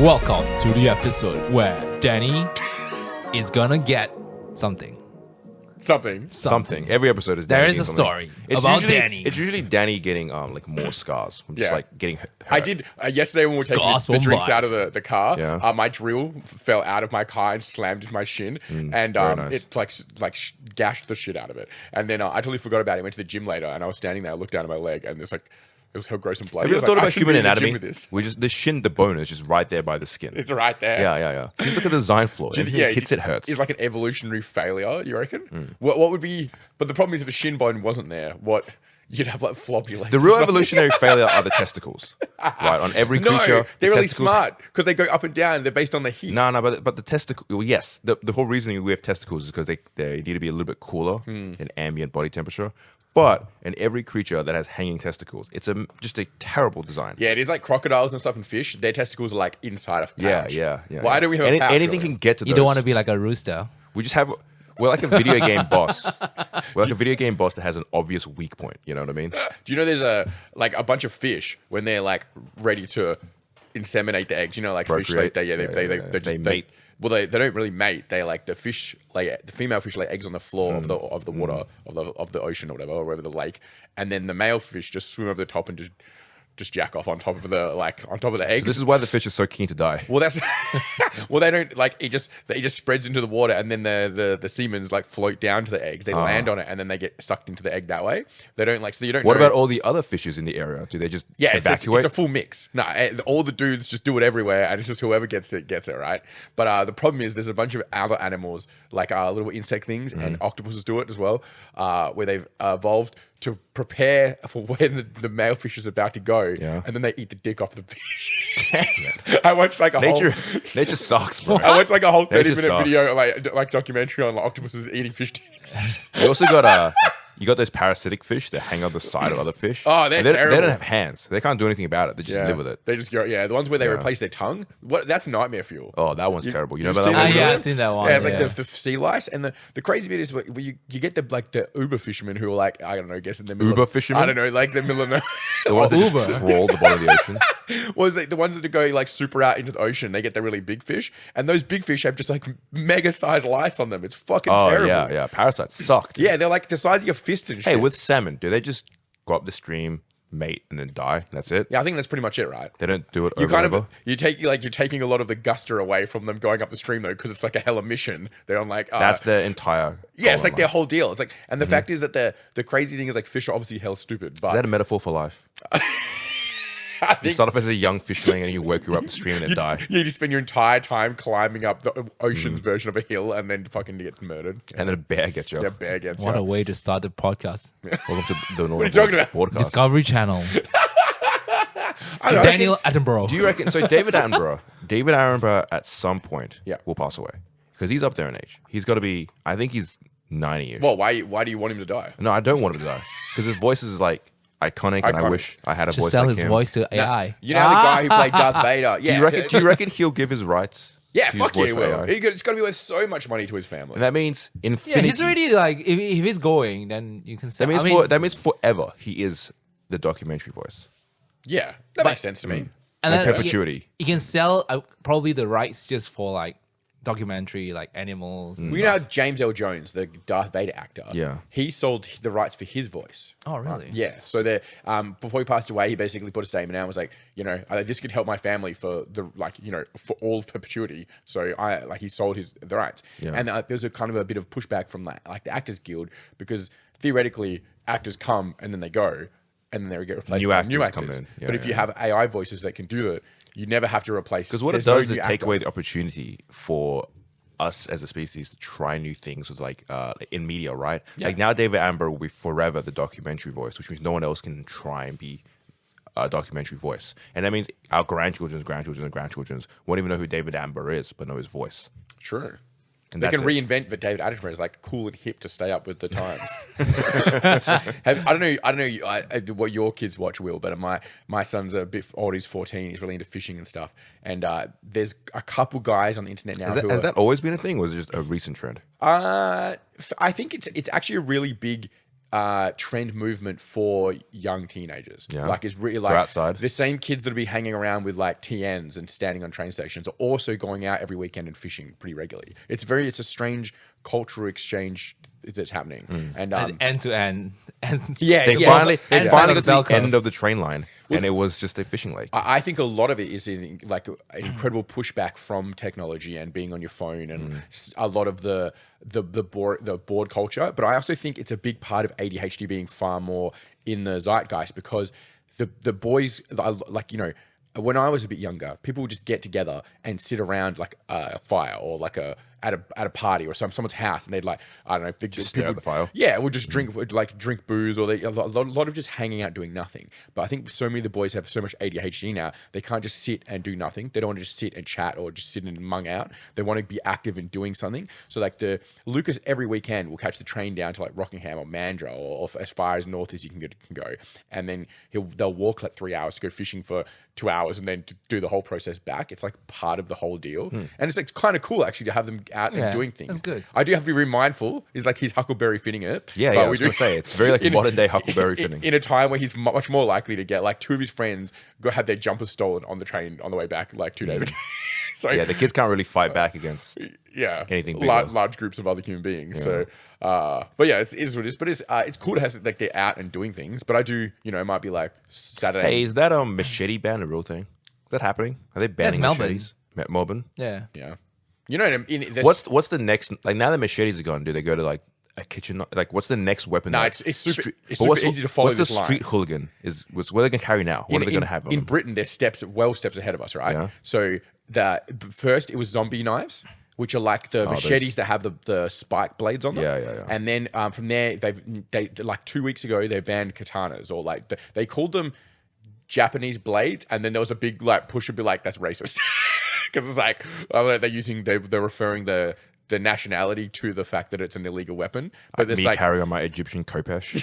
Welcome to the episode where Danny is gonna get something. Something. Every episode is Danny There is getting a something. story It's about usually, Danny. It's usually Danny getting like more scars from just like getting hurt. I did yesterday when we were taking Scars the from drinks life. out of the car. Yeah. My drill fell out of my car and slammed into my shin, and very nice. it gashed the shit out of it. And then I totally forgot about it. Went to the gym later, and I was standing there. I looked down at my leg, and it was so gross and bloody. Have you ever I was thought like, I about should human be in the gym anatomy? with this. We just the shin, the bone is just right there by the skin. It's right there. Yeah. So you look at the design flaw. If it hits, it hurts. It's like an evolutionary failure. You reckon? What would be? But the problem is, if the shin bone wasn't there, what? You'd have like floppy legs. The real evolutionary failure are the testicles, right? On every creature, No, they're really testicles- smart because they go up and down. They're based on the heat. No, but the testicle. Well, yes, the whole reason we have testicles is because they need to be a little bit cooler in ambient body temperature. But in every creature that has hanging testicles, it's just a terrible design. Yeah, it is like crocodiles and stuff and fish. Their testicles are like inside of pouch. Yeah. Why do we have a pouch? Anything can get to those. You don't want to be like a rooster. We just have. We're like a video game boss. We're like a video game boss that has an obvious weak point. You know what I mean? Do you know there's a bunch of fish when they're like ready to inseminate the eggs? You know, like Procreate. fish, they mate. Well, they don't really mate. They like the female fish lay eggs on the floor of the water of the ocean or whatever, or wherever the lake, and then the male fish just swim over the top and just jack off on top of the eggs. So this is why the fish is so keen to die. Well, that's well. They don't like it. Just spreads into the water, and then the semen's like float down to the eggs. They land on it, and then they get sucked into the egg that way. They don't like. So you don't. What know. about all the other fishes in the area? Do they just evacuate? It's a full mix. No, all the dudes just do it everywhere, and it's just whoever gets it, right? But the problem is there's a bunch of other animals, like little insect things, and octopuses do it as well, where they've evolved to prepare for when the male fish is about to go, and then they eat the dick off the fish. I watched like Nature sucks, bro. I watched like a whole 30-minute sucks. video, like documentary on octopuses eating fish dicks. You also got you got those parasitic fish that hang on the side of other fish. Oh, they're they terrible. don't have hands. They can't do anything about it. They just live with it. They just go, the ones where they replace their tongue. That's nightmare fuel. Oh, that one's terrible. You know you've about seen that it? one? Yeah, I've seen that one. Yeah, it's like the sea lice, and the crazy bit is where you get the Uber fishermen who are like, I don't know, guess in the middle Uber of, fishermen? I don't know, like the middle of The ones that just crawl the bottom of the ocean. was like the ones that go like super out into the ocean. They get the really big fish, and those big fish have just like mega sized lice on them. It's fucking terrible. Yeah. Parasites suck. dude. Yeah, they're like the size of your fist and shit. Hey, with salmon, do they just go up the stream, mate, and then die? That's it. Yeah, I think that's pretty much it, right? They don't do it. You over kind and over? of you're taking a lot of the guster away from them going up the stream though, because it's like a hella mission. They're on like That's their entire. yeah, it's like goal, their man. whole deal. It's like, and the fact is that the crazy thing is like fish are obviously hell stupid, but Is that a metaphor for life? I You think start off as a young fishling and you work your way up the stream and then die. you just spend your entire time climbing up the ocean's version of a hill and then fucking get murdered. And then a bear gets you. Yeah, bear gets What you. a way to start the podcast. Welcome to the Northern are you talking about? Boardcast. Discovery Channel. I don't know, Daniel Attenborough. Do you reckon? So David Attenborough at some point will pass away because he's up there in age. He's got to be. I think he's 90-ish. Well, why do you want him to die? No, I don't want him to die because his voice is like iconic, and I Iconic. wish I had a Just voice sell like his him. voice to AI. You know the guy who played Darth Vader? Yeah. Do you reckon he'll give his rights? Yeah, to fuck use yeah, he voice for will. AI? It's got to be worth so much money to his family. And that means Yeah, infinity. he's already like, if he's going, then you can say. that means forever. He is the documentary voice. Yeah, that makes sense to me. and like then perpetuity. You can sell probably the rights just for like documentary, like animals. And Well, you know how James L. Jones, the Darth Vader actor, Yeah. he sold the rights for his voice. Oh, really? Yeah. So before he passed away, he basically put a statement out and was like, this could help my family for for all of perpetuity. So he sold the rights. Yeah. And there's a kind of a bit of pushback from the Actors Guild because theoretically actors come and then they go and then they get replaced New by actors new come actors. in. Yeah, but if you yeah. have AI voices that can do it, you never have to replace. Because what it there's no does is new take actor. away the opportunity for us as a species to try new things with in media, right? Yeah. Like now David Attenborough will be forever the documentary voice, which means no one else can try and be a documentary voice. And that means our grandchildren's won't even know who David Attenborough is, but know his voice. True. And They that's can it. reinvent that David Attenborough is like cool and hip to stay up with the times. I don't know what your kids watch, Will, but my son's a bit old. He's 14. He's really into fishing and stuff. And there's a couple guys on the internet now. Has that always been a thing, or is it just a recent trend? I think it's actually a really big trend movement for young teenagers. Yeah. Like, it's really Go like outside. the same kids that'll be hanging around with like TNs and standing on train stations are also going out every weekend and fishing pretty regularly. It's a strange cultural exchange that's happening. And end to end. And yeah, They yeah. finally And got the to bell the curve. end of the train line, and it was just a fishing lake. I think a lot of it is like an incredible pushback from technology and being on your phone and a lot of the board culture. But I also think it's a big part of ADHD being far more in the zeitgeist because the boys, like, you know, when I was a bit younger, people would just get together and sit around like a fire or like at a party or someone's house, and they'd like, I don't know, Just stare at the fire. Yeah, we'll just drink booze, or a lot of just hanging out doing nothing. But I think so many of the boys have so much ADHD now, they can't just sit and do nothing. They don't want to just sit and chat or just sit and mung out. They want to be active in doing something. So like Lucas every weekend will catch the train down to like Rockingham or Mandurah or as far as north as you can go, and then they'll walk like 3 hours to go fishing for 2 hours and then to do the whole process back. It's like part of the whole deal, and it's like kind of cool actually to have them out and doing things. That's good. I do have to be very mindful. Is like he's huckleberry finning it. Yeah, but I was going to say, it's very like modern day huckleberry finning. In a time where he's much more likely to get like two of his friends have their jumpers stolen on the train on the way back like 2 days ago. So Yeah, the kids can't really fight back against anything bigger. large groups of other human beings. So, but yeah, it is what it is. But it's cool to have like they're out and doing things. But I do, you know, it might be like Saturday. Hey, is that machete ban a real thing? Is that happening? Are they banning Melbourne. machetes? Melbourne? Yeah. Yeah, you know, What's the next? Like now that machetes are gone, do they go to like a kitchen? Like what's the next weapon? No, that- it's super but easy to follow What's this the line. street hooligan? What are they going to carry now? What are they going to have? In Britain? There's steps ahead of us, right? Yeah. So first it was zombie knives, which are like the machetes that have the spike blades on them. Yeah. And then from there, they like 2 weeks ago they banned katanas, or like they called them Japanese blades, and then there was a big like push to be like that's racist because it's like they're referring the nationality to the fact that it's an illegal weapon. But it's Me like carrying on my Egyptian khopesh.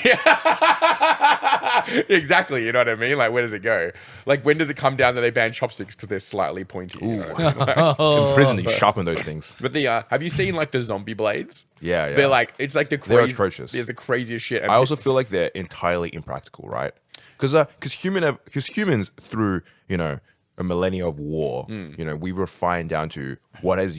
exactly, you know what I mean? Like, where does it go? Like, when does it come down that they ban chopsticks because they're slightly pointy? You know what I mean? In prison, you sharpen those things. But have you seen like the zombie blades? Yeah. They're like, it's like They're atrocious. It's the craziest shit. And I also feel like they're entirely impractical, right? Because humans through a millennia of war, we've refined down to what is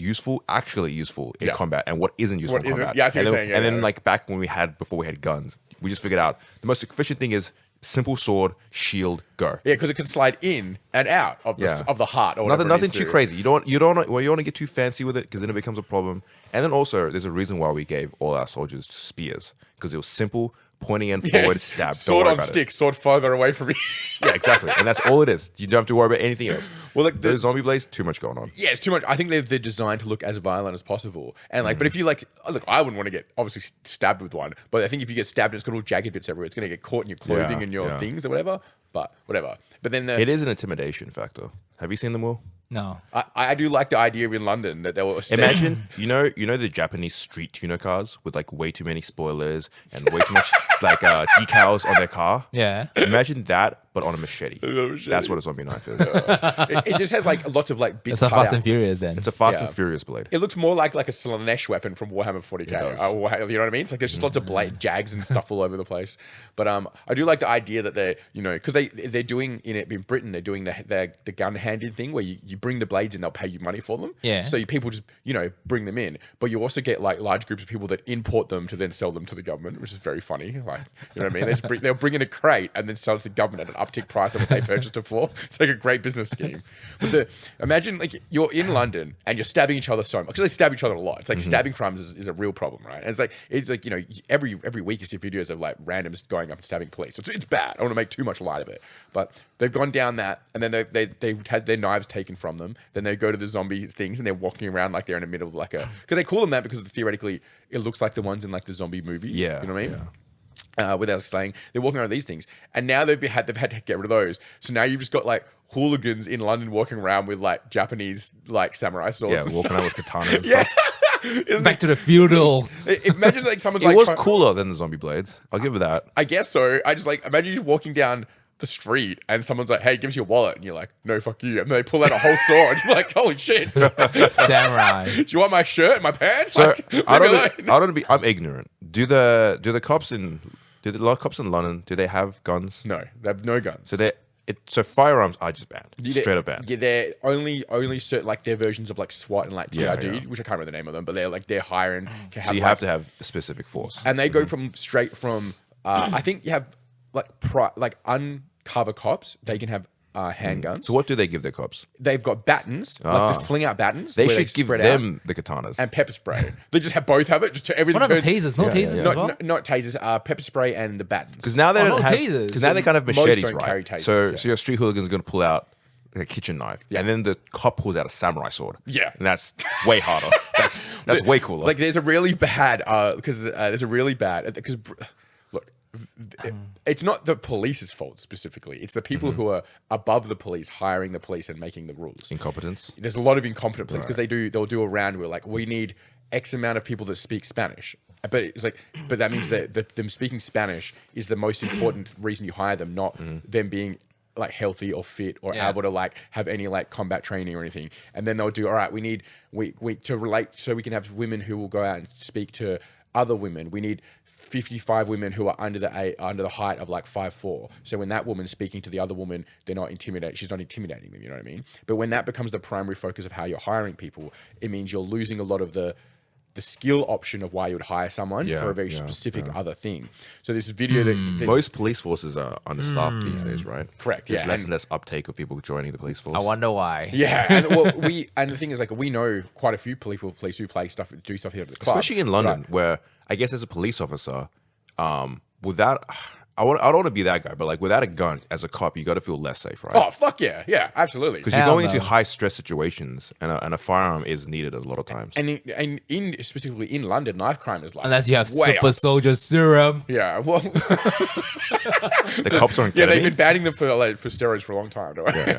actually useful in combat, and what isn't useful in combat. Yeah, I see what you're saying. And then like back when before we had guns, we just figured out the most efficient thing is simple sword, shield, go. Yeah, because it can slide in and out of the heart. Or Nothing too crazy. You don't want to get too fancy with it because then it becomes a problem. And then also, there's a reason why we gave all our soldiers spears, because it was simple, pointing end forward, stab. Sword on stick, sword farther away from you. Yeah, exactly. And that's all it is. You don't have to worry about anything else. Well, like the zombie blades, too much going on. Yeah, it's too much. I think they're designed to look as violent as possible. And like, but if you like, look, I wouldn't want to get obviously stabbed with one. But I think if you get stabbed, it's got all jagged bits everywhere. It's going to get caught in your clothing and your things or whatever. But whatever. But then it is an intimidation factor. Have you seen them all? No. I do like the idea of in London that they were. Imagine, you know the Japanese street tuner cars with like way too many spoilers and way too much like decals on their car. Yeah. Imagine that, but on a machete. That's what a zombie knife is. It just has like lots of like bits. It's a cut Fast out. and Furious then. It's a Fast and Furious blade. It looks more like a Slanesh weapon from Warhammer 40k. You know what I mean? It's like there's just lots of jags and stuff all over the place. But I do like the idea that they're because they're doing in Britain they're doing the gun handing thing where you bring the blades in, they'll pay you money for them. Yeah. So people just bring them in, but you also get like large groups of people that import them to then sell them to the government, which is very funny. Like you know what I mean? They'll bring in a crate and then sell it to the government at an uptick price of what they purchased it for. It's like a great business scheme. But imagine like you're in London and you're stabbing each other so much because they stab each other a lot. It's like stabbing crimes is a real problem, right? And it's like every week you see videos of like randoms going up and stabbing police. It's bad. I don't want to make too much light of it, but they've gone down that, and then they've had their knives taken from them. Then they go to the zombie things, and they're walking around like they're in the middle of like because they call them that because theoretically it looks like the ones in like the zombie movies. Yeah, you know what I mean? Yeah. Without slaying, they're walking around these things, and now they've had to get rid of those. So now you've just got like hooligans in London walking around with like Japanese like samurai swords. Yeah, walking around with katanas. And Yeah. stuff. Back to the feudal. Imagine like someone's It like was cooler than the zombie blades. I'll give it that. I guess so. I just like imagine you walking down the street and someone's like, "Hey, give us your wallet," and you're like, "No, fuck you," and they pull out a whole sword. You're like, "Holy shit, Samurai. do you want my shirt and my pants?" So Like, leave me alone. I'm ignorant. Do the cops in Do the lot of cops in London, do they have guns? No, they have no guns. So firearms are just banned. Yeah, Straight up banned. Yeah, they're only certain like their versions of like SWAT and like TID, Yeah, which I can't remember the name of them, but they're hiring. So you have to have a specific force. and they go from straight from. I think you have like uncover cops. They can have handguns. So what do they give their cops? They've got batons, like to fling out batons. They where should give spread them out, the katanas. and pepper spray. They just both have it. Just to everything. What about turns- tasers? No tasers as well? Not tasers. Pepper spray and the batons. Because now they Oh, don't no have. tasers. Because now they kind of have Most machetes, don't carry right? tasers, so yeah. so your street hooligan's going to pull out a kitchen knife, and then the cop pulls out a samurai sword. Yeah. and that's way harder. That's way cooler. Like there's a really bad because look, it's not the police's fault specifically. It's the people who are above the police hiring the police and making the rules. incompetence. There's a lot of incompetent police because they'll do a round where like we need X amount of people that speak Spanish. But it's like, but that means that them speaking Spanish is the most important reason you hire them, not them being like healthy or fit or able to like have any like combat training or anything. And then they'll do, all right, we to relate so we can have women who will go out and speak to other women. We need 55 women who are under the height of like 5'4". So when that woman's speaking to the other woman, they're not intimidating. She's not intimidating them. You know what I mean? But when that becomes the primary focus of how you're hiring people, it means you're losing a lot of the skill option of why you would hire someone for a very specific other thing. So this video that Most police forces are understaffed these days, right? Correct, There's yeah, less and- and less uptake of people joining the police force. I wonder why. yeah, and the thing is like we know quite a few police who do stuff here at the club, Especially in London, Right. where I guess as a police officer, without I don't want to be that guy, but like without a gun as a cop, you got to feel less safe, right? Oh fuck yeah, absolutely. Because you're Hell going no. into high stress situations, and a firearm is needed a lot of times. And in specifically in London, knife crime is like Unless you have way super up. soldier serum. Yeah, well, The cops aren't yeah, getting they've been banning them for steroids for a long time. Don't worry.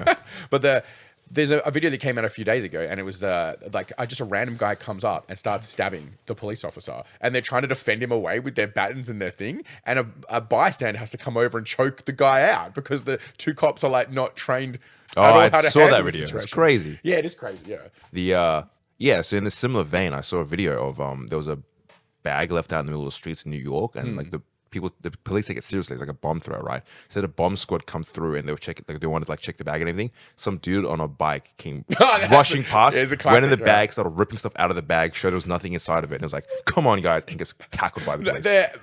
But there's a video that came out a few days ago, and it was just a random guy comes up and starts stabbing the police officer, and they're trying to defend him away with their batons and their thing, and a bystander has to come over and choke the guy out because the two cops are like not trained. Oh, at all I how to saw handle that the video. It's situation. crazy. Yeah, it is crazy. Yeah. So in a similar vein, I saw a video of there was a bag left out in the middle of the streets in New York, and like the police take it seriously. It's like a bomb threat, right? So the bomb squad come through and they were checking, like they wanted to like check the bag and everything. Some dude on a bike came rushing past, Yeah, it's a went in the classic, bag, started ripping stuff out of the bag, showed there was nothing inside of it, and it was like, "Come on, guys!" and gets tackled by the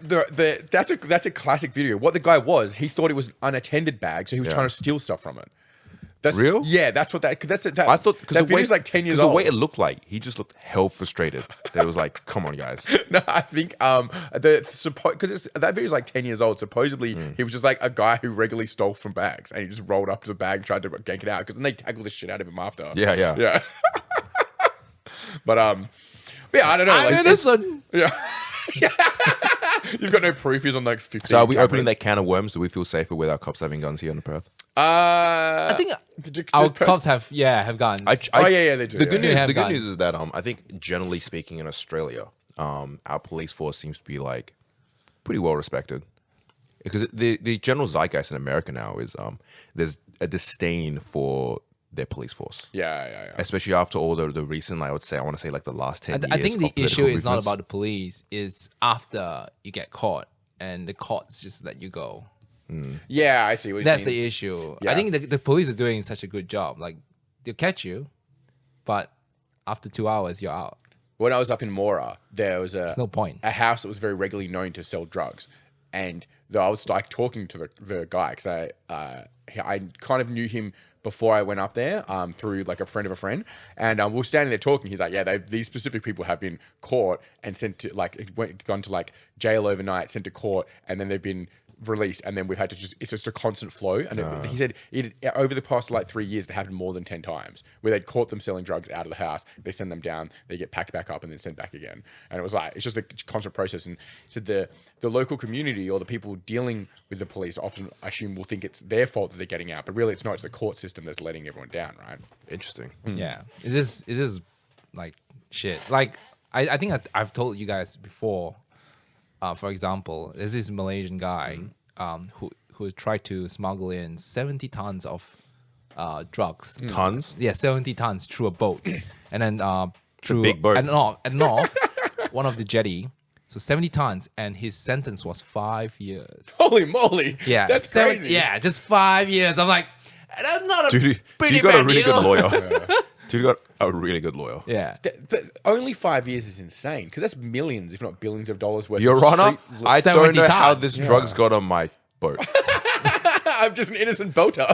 police. That's a classic video. What the guy was, he thought it was an unattended bag, so he was trying to steal stuff from it. That's Real? Yeah, that's what that. Cause that's I thought that the way video's like 10 years 'cause old. the way it looked like, he just looked hell frustrated. That it was like, "Come on, guys." No, I think because that video's like 10 years old. Supposedly he was just like a guy who regularly stole from bags, and he just rolled up to the bag and tried to gank it out. Because then they tackled the shit out of him after. Yeah. But yeah, I don't know. I'm like, innocent. yeah. You've got no proof. He's on like 15. So are we opening cameras. that can of worms? Do we feel safer with our cops having guns here in Perth? I think our cops have guns. they do. The good They news, have the good guns. news is that I think generally speaking in Australia, our police force seems to be like pretty well respected. Because the general zeitgeist in America now is there's a disdain for their police force. Yeah. Especially after all the recent, I want to say like the last 10 years. I think the of political issue is not movements. about the police. It's after you get caught and the courts just let you go. Yeah, I see what you That's mean. the issue. Yeah. I think the police are doing such a good job. Like they'll catch you, but after 2 hours you're out. When I was up in Mora, there was There's no point. a house that was very regularly known to sell drugs, and I was like talking to the guy because I kind of knew him before I went up there through like a friend of a friend, and we were standing there talking. He's like, yeah, these specific people have been caught and sent to gone to like jail overnight, sent to court, and then they've been released, and then we've had to it's just a constant flow. And he said over the past like 3 years it happened more than 10 times where they'd caught them selling drugs out of the house, they send them down, they get packed back up and then sent back again. And it was like it's just a constant process. And he said the local community or the people dealing with the police often assume will think it's their fault that they're getting out, but really it's not. It's the court system that's letting everyone down, right? Interesting. Yeah. Is this like shit? Like I think I've told you guys before. For example, there's this Malaysian guy who tried to smuggle in 70 tons of drugs. Tons? Yeah, 70 tons through a boat, and then through big boat. and off one of the jetty. So 70 tons, and his sentence was 5 years. Holy moly! Yeah, that's crazy. Yeah, just 5 years. I'm like, that's not a Dude, pretty you got a bad really deal. good lawyer. Dude, you got a really good lawyer. Yeah. But only 5 years is insane because that's millions, if not billions, of dollars worth. Your of Honor, street- I don't 70 know how tons. this drugs got on my boat. I'm just an innocent boater.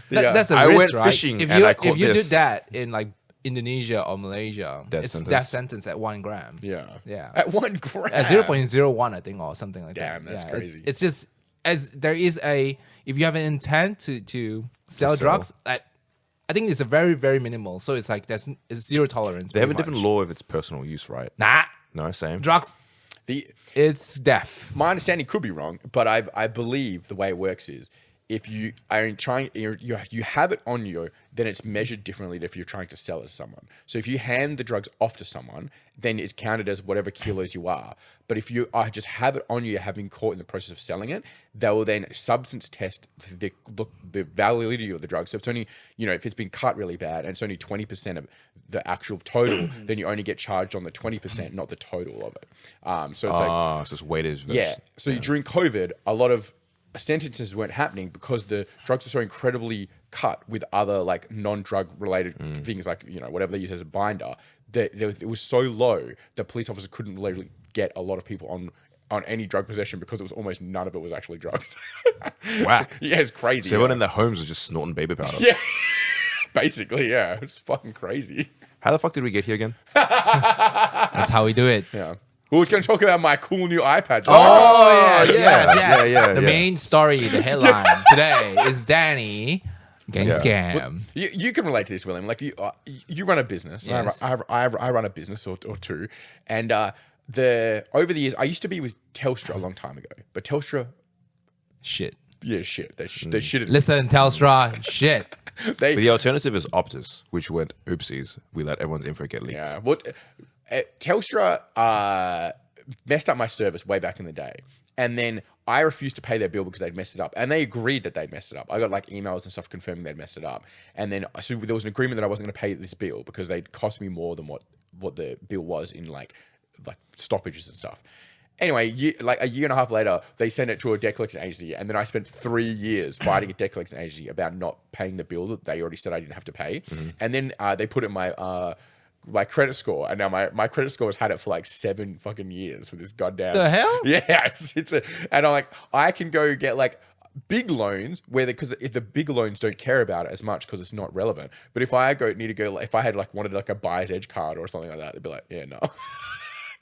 That's a I risk, went right? fishing if and you, I caught if you this. did that in like Indonesia or Malaysia, Death it's sentence. death sentence at 1 gram. Yeah. Yeah. At 1 gram. At 0.01, I think, or something like Damn, that. that's Yeah, crazy. It's just as there is if you have an intent to sell sell. drugs, I think it's a very, very minimal. So it's like it's zero tolerance. They have a pretty different much. law if it's personal use, right? Nah, No, same. drugs. It's death. My understanding could be wrong, but I believe the way it works is if you are trying, you have it on you, then it's measured differently than if you're trying to sell it to someone. So if you hand the drugs off to someone, then it's counted as whatever kilos you are. But if you just have it on you, having caught in the process of selling it, they will then substance test the validity of the drug. So if it's only, if it's been cut really bad and it's only 20% of the actual total, then you only get charged on the 20%, not the total of it. So it's like, so it's weighted. yeah. So during COVID, a lot of sentences weren't happening because the drugs are so incredibly cut with other like non-drug related things, like whatever they use as a binder. That it was so low that police officers couldn't literally get a lot of people on any drug possession because it was almost none of it was actually drugs. Whack. Yeah, it's crazy. So everyone in their homes was just snorting baby powder. Yeah, basically, yeah, it's fucking crazy. How the fuck did we get here again? That's how we do it. Yeah. We were going to talk about my cool new iPad. Oh, yes, yeah, yes. yeah. The main story, the headline today is Danny getting scammed. You can relate to this, William. Like you run a business. Yes. I run a business or two, and over the years, I used to be with Telstra a long time ago, but Telstra, Shit. yeah, shit, they shit. Listen, Telstra, shit. But the alternative is Optus, which went oopsies. We let everyone's info get leaked. Yeah. Telstra messed up my service way back in the day. And then I refused to pay their bill because they'd messed it up. And they agreed that they'd messed it up. I got like emails and stuff confirming they'd messed it up. And then so there was an agreement that I wasn't going to pay this bill because they'd cost me more than what the bill was in like stoppages and stuff. Anyway, like a year and a half later, they sent it to a debt collection agency, and then I spent 3 years fighting a debt collection agency about not paying the bill that they already said I didn't have to pay. And then they put in my credit score, and now my credit score has had it for like 7 fucking years with this goddamn. The hell? Yeah, and I'm like, I can go get like big loans because if the big loans don't care about it as much because it's not relevant. But if I if I had wanted like a buyer's edge card or something like that, they'd be like, yeah, no.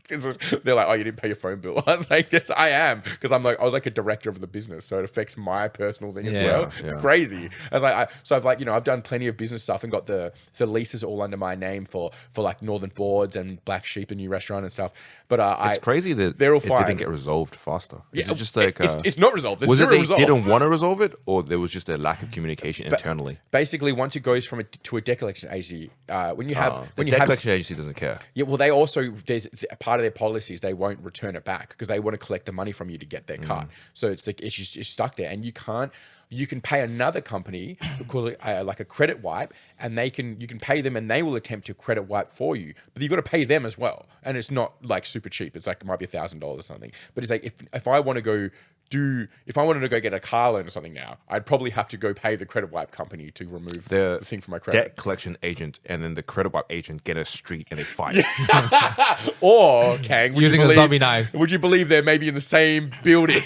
They're like, oh, you didn't pay your phone bill. I was like, yes, I am, because I was like a director of the business, so it affects my personal thing as well. Yeah. It's crazy. I was like, I've done plenty of business stuff and got the leases all under my name for like Northern Boards and Black Sheep, the new restaurant and stuff. But It's crazy that they're all it fine. didn't get resolved faster. Is Yeah, it just like it's not resolved. There's was it zero they resolve. didn't want to resolve it, or there was just a lack of communication internally? Basically, once it goes to a debt collection agency, when you have The debt collection agency doesn't care. Yeah, well, they also, there's a part of their policies, they won't return it back because they want to collect the money from you to get their cut. So it's like it's stuck there, and you can pay another company, call it like a credit wipe, and you can pay them, and they will attempt to credit wipe for you, but you've got to pay them as well, and it's not like super cheap. It's like it might be $1,000 or something, but it's like if I want to go. If I wanted to go get a car loan or something now, I'd probably have to go pay the credit wipe company to remove the thing from my credit. Debt collection agent and then the credit wipe agent get a street and they fight. Or, Kang, Using a zombie knife. Would you believe they're maybe in the same building?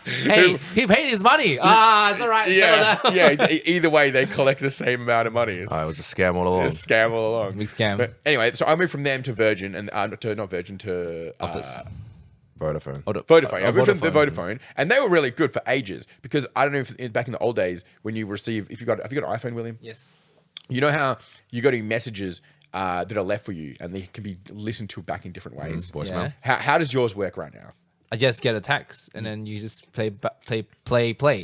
Hey, he paid his money. It's all right. Yeah. Either way, they collect the same amount of money. It's It was a scam all along. a scam all along. Big scam. But anyway, so I moved from them to Virgin, and not Virgin to Optus. Vodafone. Vodafone. I moved from the Vodafone. Vodafone, and they were really good for ages because I don't know if back in the old days when you receive, have you got an iPhone, William? Yes. You know how you got messages that are left for you, and they can be listened to back in different ways. Voicemail. Yeah. How does yours work right now? I just get a text, and then you just play.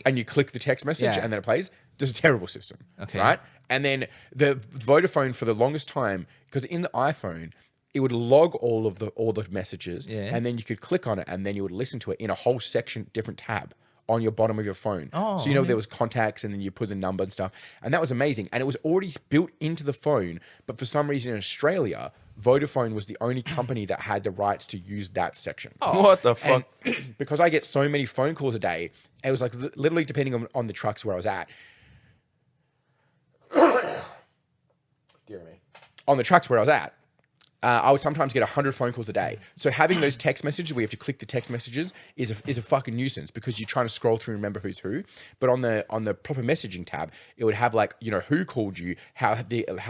And you click the text message, Yeah. and then it plays. Just a terrible system. Okay. Right? And then the Vodafone for the longest time, because in the iPhone, it would log all the messages, Yeah. and then you could click on it, and then you would listen to it in a whole section, different tab on your bottom of your phone. Oh, so there was contacts, and then you put the number and stuff, and that was amazing. And it was already built into the phone, but for some reason in Australia, Vodafone was the only company that had the rights to use that section. What the fuck? And because I get so many phone calls a day, it was like literally depending on the trucks where I was at. Dear me. On the trucks where I was at, I would sometimes get 100 phone calls a day. So having those text messages where you have to click the text messages is a fucking nuisance because you're trying to scroll through and remember who's who. But on the proper messaging tab, it would have like, you know, who called you, how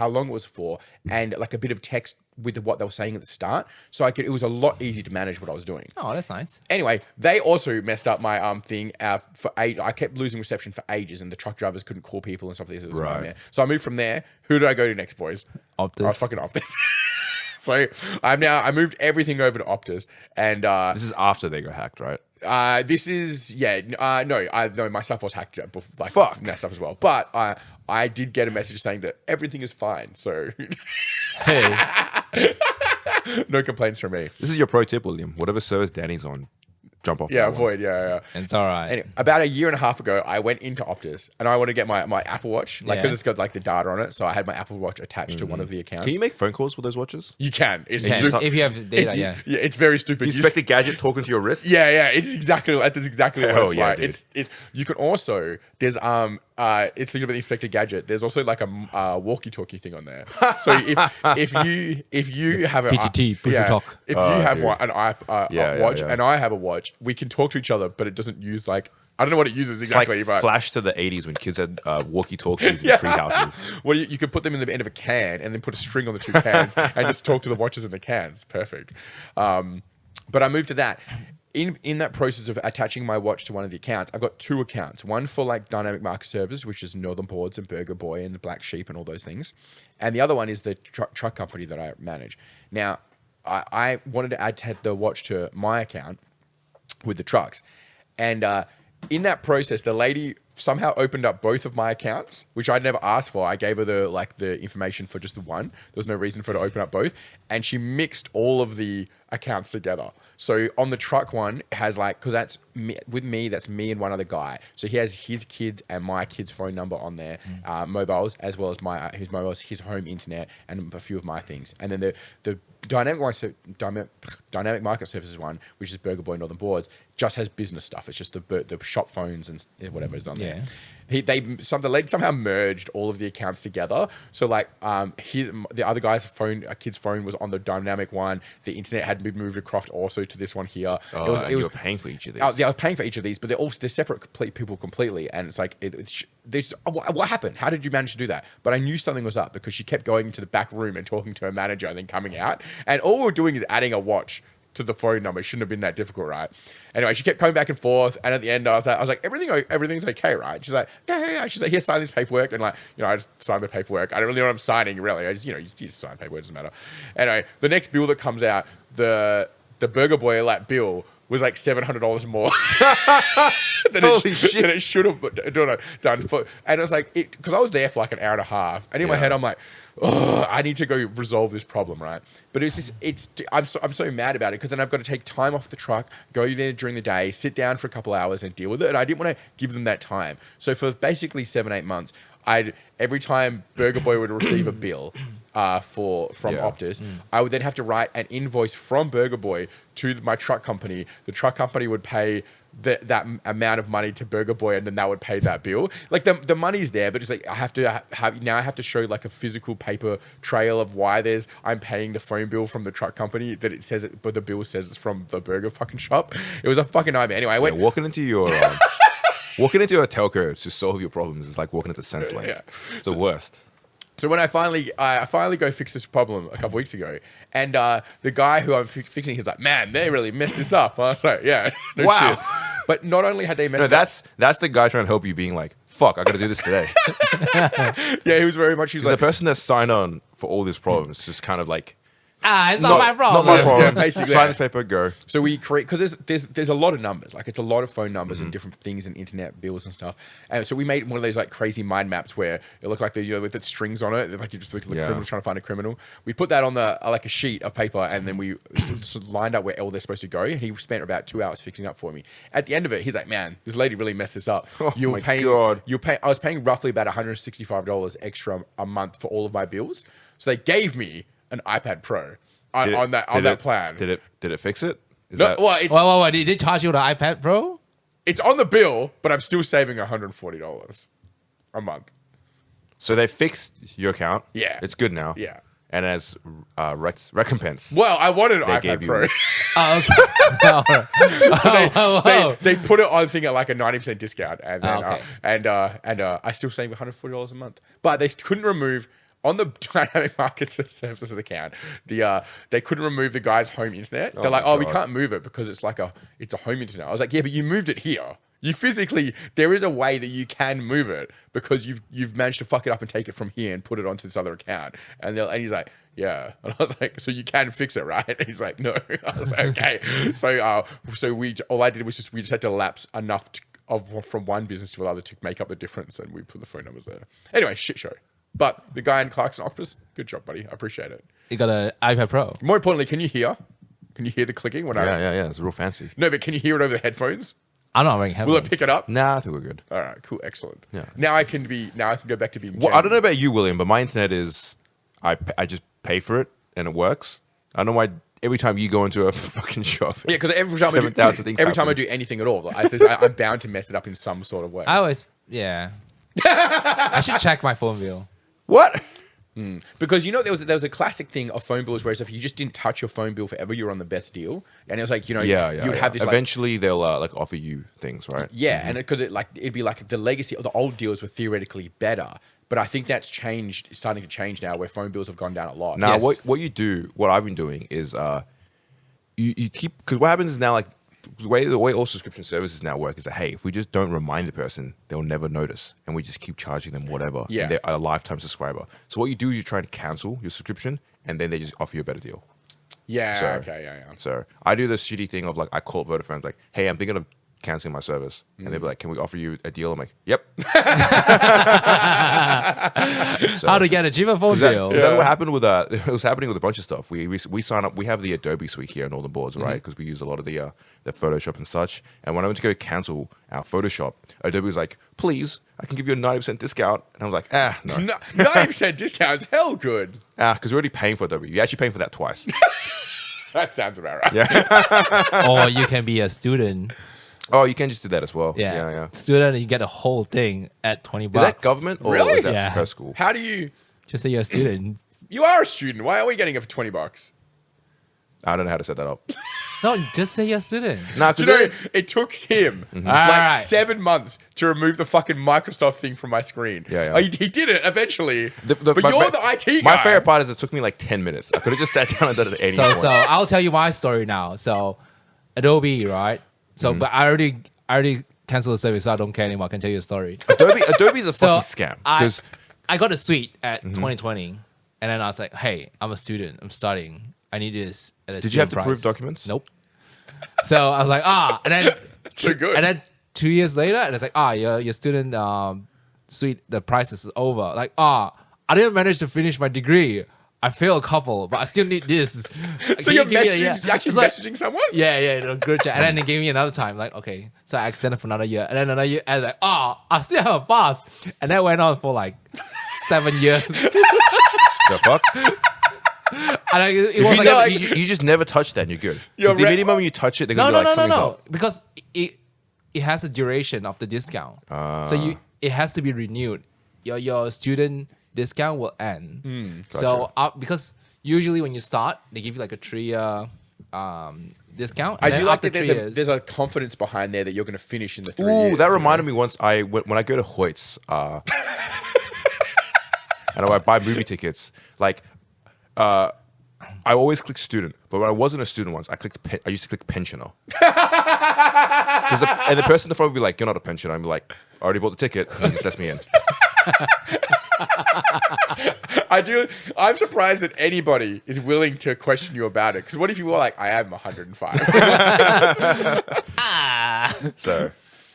long it was for, and like a bit of text with what they were saying at the start. So it was a lot easier to manage what I was doing. Oh, that's nice. Anyway, they also messed up my thing for I kept losing reception for ages, and the truck drivers couldn't call people and stuff like this. Right. So I moved from there. Who did I go to next, boys? Optus. I was fucking Optus. So I moved everything over to Optus, and This is after they got hacked, right? this is no, my stuff was hacked like Fuck. that stuff as well. But I did get a message saying that everything is fine. So Hey, no complaints from me. This is your pro tip, William. Whatever service Danny's on, jump off. Yeah, that one. avoid. Yeah. it's all right. Anyway, about a year and a half ago, I went into Optus and I wanted to get my Apple Watch, like because Yeah. it's got like the data on it. So I had my Apple Watch attached to one of the accounts. Can you make phone calls with those watches? You can. It's Yeah, stupid. if you have data, yeah. Yeah, it's very stupid. You Inspector Gadget talking to your wrist? Yeah, it's exactly what Hell it's yeah, like. dude. It's you can also it's thinking about the Inspector Gadget. There's also like a walkie-talkie thing on there. So if you have a PTT, push to talk. if you have dude. an watch yeah. and I have a watch, we can talk to each other, but it doesn't use like I don't know what it uses It's exactly, like but flash to the 80s when kids had walkie-talkies Yeah. in tree houses. well, you could put them in the end of a can and then put a string on the two cans and just talk to the watches in the cans. Perfect. But I moved to that. In that process of attaching my watch to one of the accounts, I've got two accounts. One for like dynamic market servers, which is Northern Boards and Burger Boy and the Black Sheep and all those things. And the other one is the truck company that I manage. Now, I wanted to add the watch to my account with the trucks. And in that process, the lady somehow opened up both of my accounts, which I'd never asked for. I gave her the information for just the one. There was no reason for her to open up both. And she mixed all of the accounts together. So on the truck one it has like, because that's me, with me, that's me and one other guy. So he has his kid and my kid's phone number on there, mobiles, as well as his mobiles, his home internet, and a few of my things. And then the dynamic dynamic market services one, which is Burger Boy Northern Boards, just has business stuff. It's just the shop phones and whatever is on there. The lady somehow merged all of the accounts together. So like the other guy's phone, a kid's phone was on the dynamic one. The internet had been moved across also to this one here. It was paying for each of these. Yeah, I was paying for each of these, but they're separate people completely. And it's like, what happened? How did you manage to do that? But I knew something was up because she kept going to the back room and talking to her manager and then coming out. And all we were doing is adding a watch to the phone number. It shouldn't have been that difficult, right? Anyway, she kept coming back and forth, and at the end, I was like, everything's okay, right? She's like, yeah. She's like, here, sign this paperwork, and like, I just signed the paperwork. I don't really know what I'm signing, really. I just, you just sign paperwork, it doesn't matter. Anyway, the next bill that comes out, the Burger Boy bill was like $700 more than it should have done. And it was like, because I was there for like an hour and a half, and in my head, I'm like, oh, I need to go resolve this problem, right? But I'm so mad about it because then I've got to take time off the truck, go there during the day, sit down for a couple hours and deal with it. And I didn't want to give them that time. So for basically 7-8 months, every time Burger Boy would receive a bill from Optus, I would then have to write an invoice from Burger Boy to my truck company. The truck company would pay that amount of money to Burger Boy, and then that would pay that bill. Like the money's there, but it's like I have to show like a physical paper trail of why I'm paying the phone bill from the truck company that it says it, but the bill says it's from the burger fucking shop. It was a fucking nightmare. Anyway, I went walking into your walking into a telco to solve your problems is like walking into Centrelink. Yeah. It's the worst. So when I finally go fix this problem a couple weeks ago, and the guy who I'm fixing, he's like, "Man, they really messed this up." I was like, "Yeah, no Wow." shit." But not only had they messed No, it up, that's the guy trying to help you being like, fuck, I got to do this today. yeah, he was very much. He's The like, person that's signed on for all these problems just kind of like, It's not my problem. not my problem. Yeah, basically. Sign this paper, go. So we create, because there's a lot of numbers, like it's a lot of phone numbers and different things and internet bills and stuff. And so we made one of those like crazy mind maps where it looked like with the strings on it, like you just look at the criminals trying to find a criminal. We put that on like a sheet of paper, and then we sort of lined up where all they're supposed to go. And he spent about 2 hours fixing up for me. At the end of it, he's like, "Man, this lady really messed this up. Oh my God. I was paying roughly about $165 extra a month for all of my bills. So they gave me an iPad Pro Did it- on did that it- plan. Did it fix it? Is No, that- well, it's Wait, did they charge you the iPad Pro? it's on the bill, but I'm still saving $140 a month. so they fixed your account. Yeah. It's good now. Yeah. And as recompense. Well, I wanted an gave iPad you- Pro. Oh, okay. They put it on thing at like a 90% discount, and then, okay. I still save $140 a month. But they couldn't remove on the Dynamic Markets Services account. They couldn't remove the guy's home internet. They're like, my we God. can't move it because it's a home internet. I was like, yeah, but you moved it here. You physically, there is a way that you can move it because you've managed to fuck it up and take it from here and put it onto this other account. And he's like, yeah. And I was like, so you can fix it, right? And he's like, no. I was like, okay. So all I did was we just had to lapse enough from one business to another to make up the difference, and we put the phone numbers there. Anyway, shit show. But the guy in Clarkson Octopus, good job, buddy. I appreciate it. You got an iPad Pro. More importantly, can you hear? Can you hear the clicking when Yeah. It's real fancy. No, but can you hear it over the headphones? I'm not wearing headphones. Will it pick it up? Nah, I think we're good. All right, cool, excellent. Yeah. Now I can go back to being. Well, I don't know about you, William, but my internet is I just pay for it and it works. I don't know why every time you go into a fucking shop. Yeah, because every time 7,000 things every time I happen. do anything at all, I'm bound to mess it up in some sort of way. I always, yeah. I should check my phone bill. What? Because there was a classic thing of phone bills where if you just didn't touch your phone bill forever, you were on the best deal, and it was like you would have this Eventually, they'll like offer you things, right? and because it'd be like the legacy of the old deals were theoretically better, but I think that's changed, starting to change now, where phone bills have gone down a lot. Now, Yes. what you do, what I've been doing is you keep, because what happens is now, like the way all subscription services now work is that, hey, if we just don't remind the person, they'll never notice, and we just keep charging them whatever. Yeah. And they're a lifetime subscriber. So what you do is you try to cancel your subscription, and then they just offer you a better deal. Yeah. So- Okay. Yeah. So I do this shitty thing of like, I call Vodafone, like, hey, I'm thinking of canceling my service. And they'll be like, can we offer you a deal? I'm like, yep. How to get a cheaper phone bill? That's what happened with it was happening with a bunch of stuff. We sign up. We have the Adobe suite here on all the boards, right? Because we use a lot of the Photoshop and such. And when I went to go cancel our Photoshop, Adobe was like, "Please, I can give you a 90% discount." And I was like, no, 90% discounts, hell good. because we're already paying for Adobe. You're actually paying for that twice. That sounds about right. Yeah. Or you can be a student. Oh, you can just do that as well. Yeah. Yeah. Student, and you get the whole thing at $20. Is that government or Really? is that Yeah. per school? How do you? Just say you're a student. You are a student. Why are we getting it for $20? I don't know how to set that up. No, just say you're a student. Nah, Do you know, it took him like Alright. 7 months to remove the fucking Microsoft thing from my screen. Yeah. He did it eventually. but my- you're the IT guy. My favorite part is it took me like 10 minutes. I could have just sat down and done it at any So point. I'll tell you my story now. So Adobe, right? So but I already canceled the service, so I don't care anymore. I can tell you a story. Adobe's a So fucking scam. I, 'Cause- I got a suite at 2020, and then I was like, hey, I'm a student. I'm studying. I need this at a Did you have to student prove price. documents? Nope. So I was like, and then So good. And then 2 years later, and it's like, your student suite, the price is over. Like, I didn't manage to finish my degree. I failed a couple, but I still need this. So you're Give me messaging, yeah. you're actually It's like- messaging someone? Yeah, group chat. And then they gave me another time, like, okay. So I extended for another year. And then another year, and I was like, I still haven't passed. And that went on for like 7 years. The fuck? And it was like, you just never touch that and you're good. You're The minute moment you touch it, they're going to be like, something's up. because it has a duration of the discount. So it has to be renewed. Your student discount will end. So because usually when you start, they give you like a 3-year discount. I And do then like after that 3 years, there's a confidence behind there that you're going to finish in the 3 years. Ooh, that reminded me once when I go to Hoyt's and I buy movie tickets, like I always click student, but when I wasn't a student once, I used to click pensioner. And the person in the front would be like, "You're not a pensioner." I'd be like, "I already bought the ticket." And he just lets me in. I'm surprised that anybody is willing to question you about it. Because what if you were like, I am 105? So,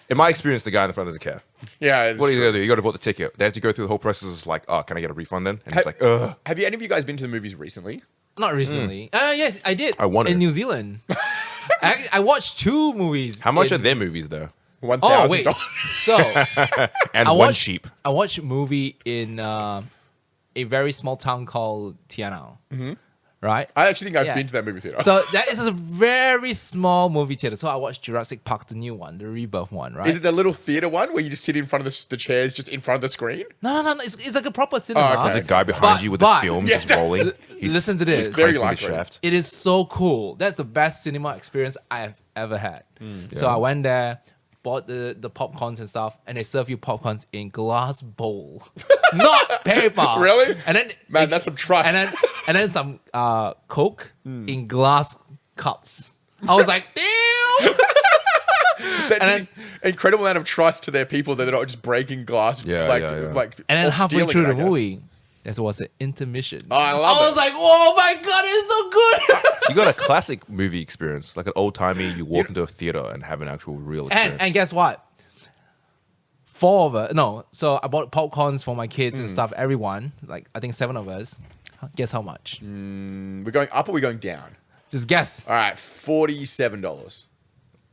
in my experience, the guy in the front doesn't care. Yeah. it's What are you true. gonna do? You got to bought the ticket. They have to go through the whole process. Like, oh, can I get a refund then? And he's like, ugh. Have any of you guys been to the movies recently? not recently. Yes, I did. I wanted in it. New Zealand. I watched 2 movies. How much in- are their movies though? $1,000. Oh wait, so And I one watched- sheep. I watched a movie in a very small town called Tianao. right? I actually think I've Yeah. been to that movie theater. So that is a very small movie theater. So I watched Jurassic Park, the new one, the rebirth one, right? Is it the little theater one where you just sit in front of the chairs, just in front of the screen? No. It's like a proper cinema. okay. There's a guy behind you with the film Yeah, just that's- rolling. Listen to this. He's Very cranking the likely. shaft. It is so cool. That's the best cinema experience I've ever had. So I went there, bought the popcorns and stuff, and they serve you popcorns in glass bowl, not paper. Really? And then Man, that's some trust. And then some Coke in glass cups. I was like, damn. That's and an incredible amount of trust to their people that they're not just breaking glass. Yeah, like, yeah, yeah. like, And then or halfway stealing through it, I the guess. movie, there was an intermission. Oh, I love was it. like, oh my god, it's so good. You got a classic movie experience, like an old timey. You walk into a theater and have an actual real experience. And guess what? 4 of us. No, so I bought popcorns for my kids and stuff. Everyone, like I think 7 of us. Guess how much? We're going up or we're going down? Just guess. All right, $47.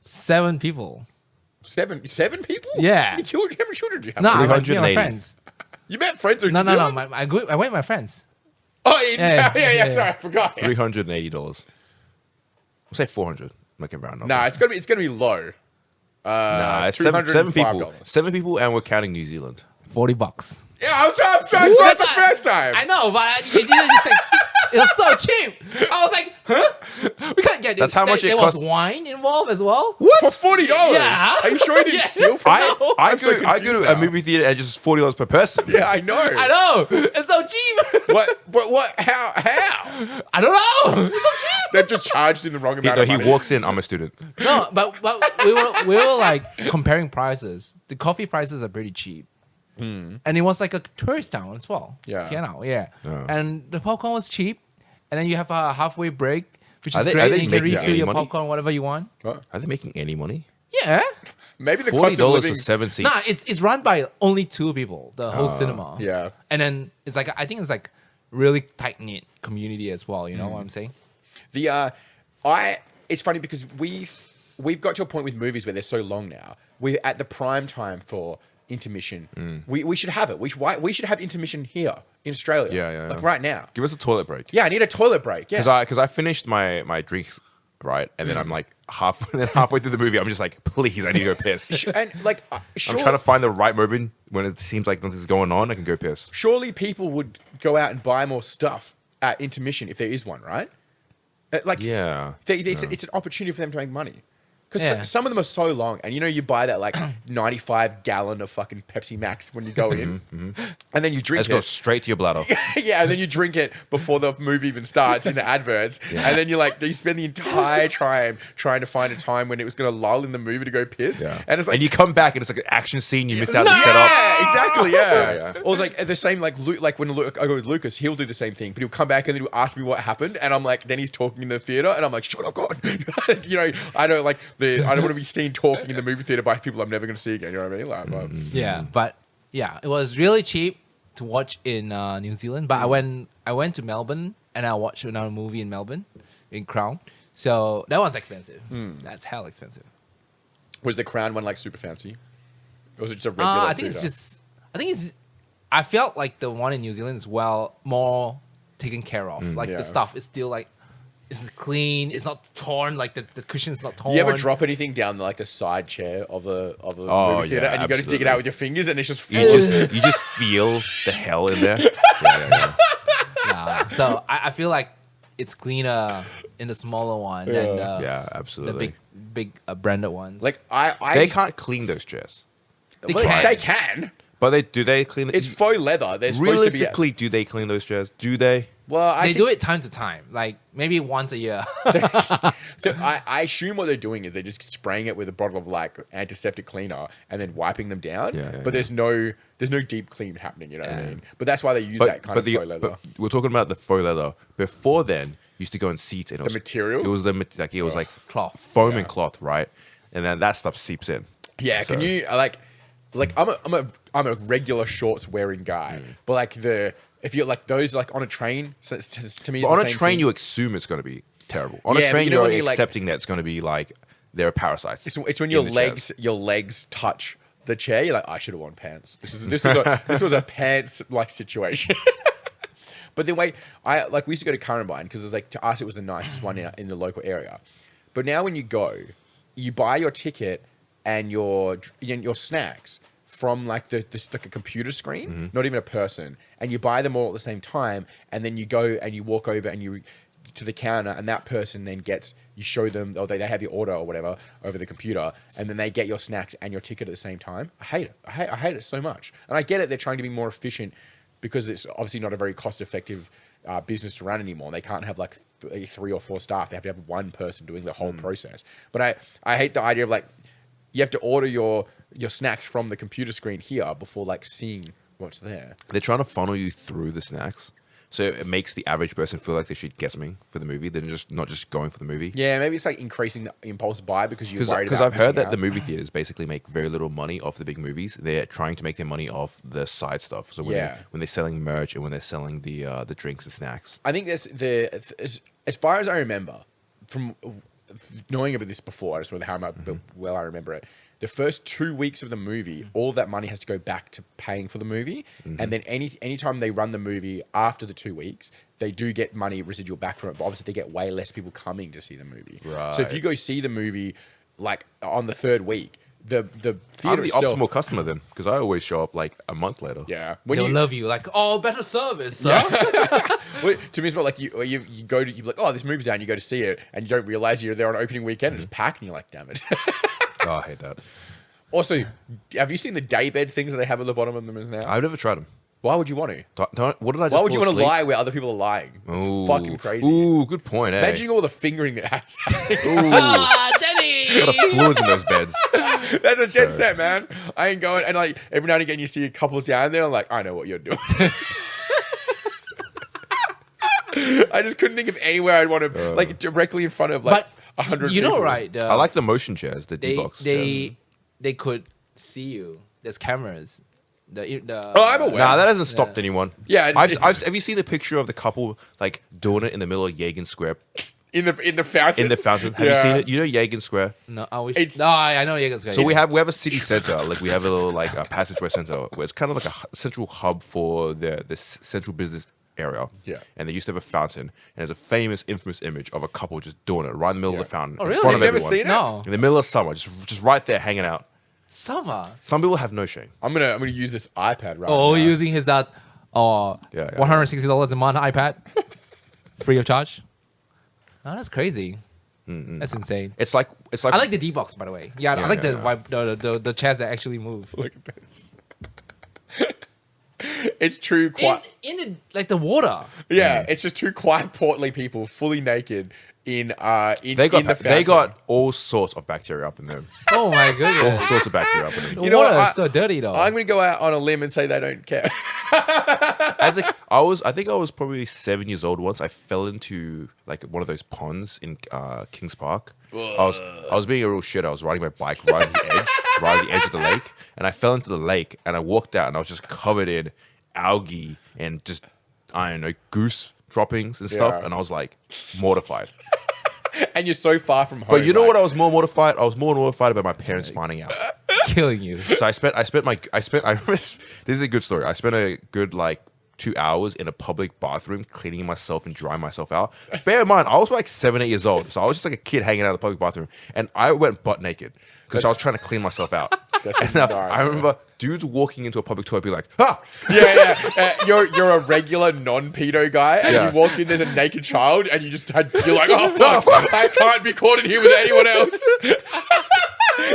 7 people. Seven people? Yeah. How many children do you have? No, I went with my 380. friends. You met friends in No. New Zealand? I went with my friends. Oh, in Yeah, town. Yeah, yeah. Sorry, I forgot. $380. We'll say 400. Make it round number. Nah, it's gonna be low. Nah, it's seven people. $205. 7 people, and we're counting New Zealand. $40. Yeah, I was right the first time. I know, but you just like, it was so cheap. I was like, huh? We can't get this. That's how much it there cost. was wine involved as well. For $40? Yeah. Are you sure you didn't Yeah. steal from I I'm so go to confused a now. movie theater and just $40 per person. Yeah, I know. I know. It's so cheap. What? But what? How? I don't know. It's so cheap. They've just charged him the wrong amount of He money. walks in. I'm a student. No, but we were like comparing prices. The coffee prices are pretty cheap. And it was like a tourist town as well. Yeah. Tianao, yeah. Oh. And the popcorn was cheap. And then you have a halfway break, which Are is they- great. are they And you can making refill any your money? popcorn whatever you want. What? Are they making any money? Yeah. Maybe the cost of $40 living. for 7 seats. Nah, it's run by only 2 people, the whole cinema. yeah. And then it's like, I think it's like really tight-knit community as well. You know what I'm saying? It's funny because we've got to a point with movies where they're so long now. We're at the prime time for intermission. We should have it. We should have intermission here in Australia. Yeah. Like right now. Give us a toilet break. Yeah, I need a toilet break. Yeah. Because I finished my drinks, right? And then I'm like halfway through the movie, I'm just like, please, I need to go piss. And like, I'm trying to find the right moment when it seems like nothing's going on. I can go piss. surely people would go out and buy more stuff at intermission if there is one, right? Yeah. It's an opportunity for them to make money. Because Yeah. some of them are so long, and you buy that like 95 gallon of fucking Pepsi Max when you go in, and then you drink Let's go it. straight to your bladder. Yeah, and then you drink it before the movie even starts in the adverts, and then you spend the entire time trying to find a time when it was going to lull in the movie to go piss, Yeah. and it's like you come back and it's like an action scene. You missed out the yeah, setup. exactly, yeah. Yeah. Or it's like the same, like when I go with Lucas, he'll do the same thing, but he'll come back and then he'll ask me what happened, and I'm like, then he's talking in the theater, and I'm like, shut up, God. I don't want to be seen talking in the movie theater by people I'm never going to see again. You know what I mean? Like, Yeah, but yeah, it was really cheap to watch in New Zealand. But I went to Melbourne and I watched another movie in Melbourne, in Crown. So that was expensive. That's hell expensive. was the Crown one like super fancy? Or was it just a regular? I think I felt like the one in New Zealand is more taken care of. Like Yeah. the stuff is still like it's clean. It's not torn. Like the cushion's not torn. You ever drop anything down like the side chair of a Oh, movie theater, yeah, and you got to dig it absolutely. out with your fingers, and it's just You just feel the hell in there. Yeah. Yeah. So I feel like it's cleaner in the smaller one than Yeah, the absolutely. big branded ones. like I They can't clean those chairs. they well, can. they can. But do they clean it? It's faux leather. They're supposed to be. Realistically, do they clean those chairs? Do they? Well, I They think, do it time to time, like maybe once a year. So I assume what they're doing is they're just spraying it with a bottle of like antiseptic cleaner and then wiping them down. Yeah, but there's no deep clean happening. You know what I mean? But that's why they use that kind of faux leather. But we're talking about the faux leather. Before then, used to go in seats. And it was, material? It was it was like Cloth. foam Yeah. and cloth, right? And then that stuff seeps in. Yeah, So- can you like I'm a regular shorts wearing guy, but like if you're like those like on a train, so to me, it's But on the a same train, thing. you assume it's going to be terrible. On Yeah, a but train, you know you're when you, like- accepting that it's going to be like there are parasites. It's when in the chairs. your legs touch the chair. You're like, I should have worn pants. This was a pants like situation. But the way we used to go to Currambine because it was like, to us, it was the nicest one in the local area. But now when you go, you buy your ticket and your snacks from like like a computer screen, not even a person, and you buy them all at the same time, and then you go and you walk over and you to the counter, and that person then you show them, or they have your order or whatever over the computer, and then they get your snacks and your ticket at the same time. I hate it. I hate it so much. And I get it. They're trying to be more efficient because it's obviously not a very cost-effective business to run anymore. They can't have like 3 or 4 staff. They have to have one person doing the whole process. But I hate the idea of like, you have to order your snacks from the computer screen here before like seeing what's there. They're trying to funnel you through the snacks. So it makes the average person feel like they should get something for the movie. They're just not just going for the movie. Yeah, maybe it's like increasing the impulse buy because you're worried about. Because I've heard that out. the movie theaters basically make very little money off the big movies. They're trying to make their money off the side stuff. So when they're selling merch and when they're selling the drinks and snacks. I think as far as I remember, from knowing about this before, I just wonder how well I remember it. The first 2 weeks of the movie, all of that money has to go back to paying for the movie. And then anytime they run the movie after the 2 weeks, they do get money residual back from it. But obviously they get way less people coming to see the movie. Right. So if you go see the movie like on the 3rd week, the theater I'm the itself, optimal customer then, because I always show up like a month later. yeah, They'll love you. Like, oh, better service, sir. Well, to me, it's about like you go to, you're like, oh, this movie's out, and you go to see it, and you don't realize you're there on opening weekend, and it's packed, and you're like, damn it. Oh, I hate that. Also, have you seen the daybed things that they have at the bottom of them as now? I've never tried them. Why would you want to? What did I just Why would you fall want to asleep? lie where other people are lying? It's fucking crazy. Ooh, good point, eh? Imagine all the fingering that has. Ooh, Ah, Danny. got a fluids in those beds. That's a jet set, man. I ain't going. And like every now and again, you see a couple down there. I'm like, I know what you're doing. I just couldn't think of anywhere I'd want to, like directly in front of like But 100 you know, people. right? I like the motion chairs, the D-box chairs. They could see you. There's cameras. Oh, I'm aware. Nah, that hasn't stopped anyone. Yeah, have you seen the picture of the couple like doing it in the middle of Yagan Square? in the fountain. In the fountain. Have you seen it? You know Yagan Square? No, I wish. It's- No, I know you're gonna. So we have a city center, like we have a little like a passageway center where it's kind of like a central hub for the central business area. Yeah. And they used to have a fountain, and there's a famous, infamous image of a couple just doing it right in the middle of the fountain. Oh, in really? front You've of never everyone. seen it? No. In the middle of summer, just right there hanging out. Summer. Some people have no shame. I'm gonna use this iPad right Oh, now. using his Yeah. $160 a month iPad, free of charge. Oh, that's crazy. That's insane. It's like I like the D box, by the way. Yeah, I like yeah, the chairs that actually move. Look at this. It's true. In the like the water. Yeah, it's just two quiet, portly people, fully naked in they the got fountain. all sorts of bacteria up in them. Oh my All goodness. sorts of bacteria up in them. The You know water what? is so dirty though. I'm going to go out on a limb and say they don't care. I think I was probably 7 years old once. I fell into like one of those ponds in Kings Park. I was being a real shit. I was riding my bike right on the edge of the lake, and I fell into the lake. And I walked out, and I was just covered in algae and just I don't know goose droppings and stuff. Yeah. And I was like mortified. And you're so far from home. But you know like- what? I was more mortified. I was more mortified about my parents finding out. Killing you. So I remember, this is a good story. I spent a good like 2 hours in a public bathroom cleaning myself and drying myself out. Bear in mind, I was like 7, 8 years old. So I was just like a kid hanging out in the public bathroom. And I went butt naked because I was trying to clean myself out. And I remember dudes walking into a public toilet be like, ha! Yeah. You're a regular non-pedo guy, and Yeah. you walk in, there's a naked child, and you're like, oh fuck, I can't be caught in here with anyone else.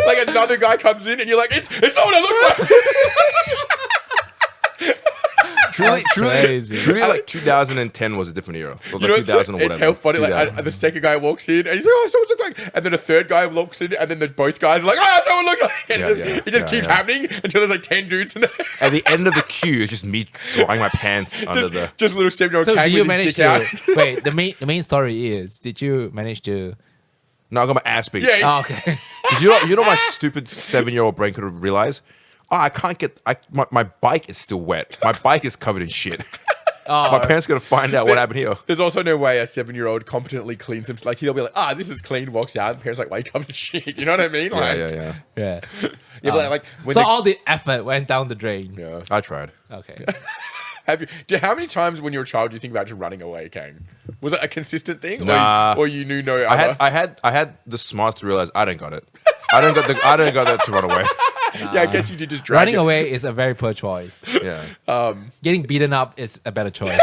Like another guy comes in, and you're like, it's not what it looks like. Truly, like 2010 was a different era. Or You know, like 2000 or it's whatever. how funny. Like 2000. the second guy walks in, and he's like, "Oh, so what's it look like?" And then a third guy walks in, and then both guys are like, "Oh, that's how it looks like." And it just keeps happening until there's like 10 dudes in there. At the end of the queue, it's just me drying my pants under the. Just little 7-year-old So Kang do you with his manage dick out. to wait? The main story is: did you manage to? No, I got my ass beat. Yeah, Oh, okay. 'Cause you know my stupid 7-year-old brain could have realized. Oh, I can't get. My bike is still wet. My bike is covered in shit. My parents gonna find out what happened here. There's also no way a 7-year-old competently cleans himself. Like he'll be like, this is clean, walks out, and the parents are like, why you covered in shit? You know what I mean? Like, Yeah. Yeah. Yeah, but like when So they- all the effort went down the drain. yeah. I tried. Okay. How many times when you were a child do you think about just running away, Kang? Was it a consistent thing, Nah. or you knew no other? I had the smarts to realize I don't got it. I don't got that to run away. Yeah, I guess you did just drag Running it. away is a very poor choice. Yeah. Getting beaten up is a better choice.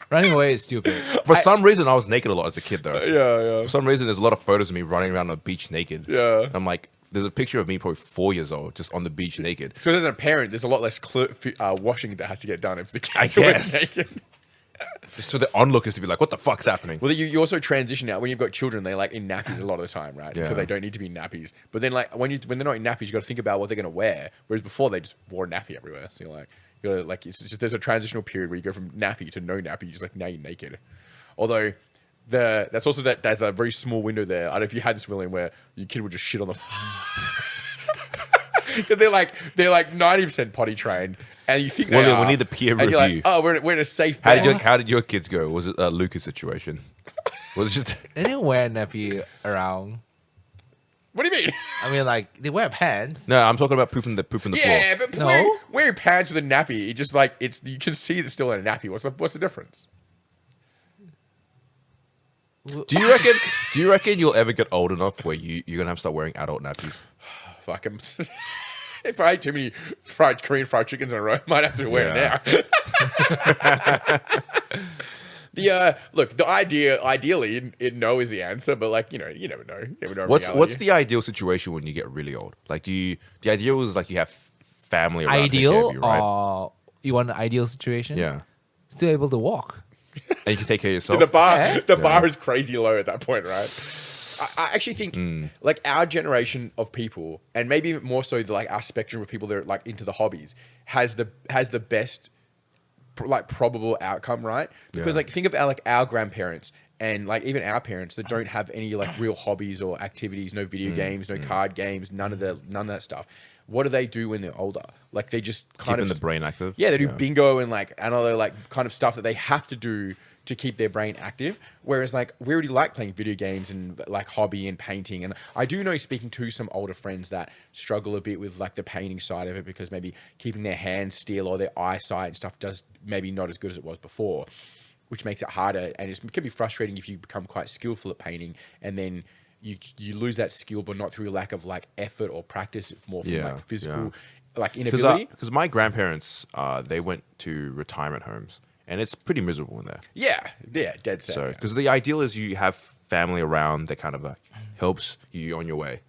Running away is stupid. For some reason, I was naked a lot as a kid, though. Yeah. For some reason, there's a lot of photos of me running around on the beach naked. Yeah. I'm like, there's a picture of me probably 4 years old, just on the beach naked. So as a parent, there's a lot less washing that has to get done if the kids I are guess. naked. Just for the onlookers to be like, what the fuck's happening? Well, you also transition out when you've got children. They're like in nappies a lot of the time, right? Yeah. So they don't need to be nappies. But then, like when they're not in nappies, you got to think about what they're going to wear. Whereas before, they just wore a nappy everywhere. So you're like, it's just there's a transitional period where you go from nappy to no nappy. Just like now you're naked. Although there's a very small window there. I don't know if you had this, William, where your kid would just shit on the because they're like 90% potty trained, and you think William, we need the peer and you're review. like, oh, we're in a safe bed. How did your kids go? Was it a Lucas situation? Was it just They didn't wear a nappy around. What do you mean? I mean, like, they wear pants. no? I'm talking about pooping the floor. Yeah, but No. wearing pants with a nappy, it just like you can see it's still in a nappy. What's the difference? Do you reckon you'll ever get old enough where you're gonna have to start wearing adult nappies? Fuck 'em. If I ate too many Korean fried chickens in a row, I might have to wear it now. Look, ideally, no is the answer, but like you never know. You never know. What's the ideal situation when you get really old? Like, the ideal is like you have family around to take care Ideal, of you, right? or you want an ideal situation? Yeah, Still able to walk. and you can take care of yourself. The bar is crazy low at that point, right? I actually think like our generation of people, and maybe even more so like our spectrum of people that are like into the hobbies, has the best like probable outcome, right? Because Yeah. like think of our grandparents and like even our parents that don't have any like real hobbies or activities, no video games, no card games, none of that stuff. What do they do when they're older? Like they just kind Keeping of the brain active. Yeah, they do bingo and like other like kind of stuff that they have to do to keep their brain active. Whereas like we already like playing video games and like hobby and painting. And I do know, speaking to some older friends that struggle a bit with like the painting side of it because maybe keeping their hands still or their eyesight and stuff does maybe not as good as it was before, which makes it harder. And it can be frustrating if you become quite skillful at painting and then you lose that skill, but not through lack of like effort or practice, more from like physical like inability. Because my grandparents, they went to retirement homes, and it's pretty miserable in there. Yeah, dead set. So, because the ideal is you have family around that kind of like helps you on your way.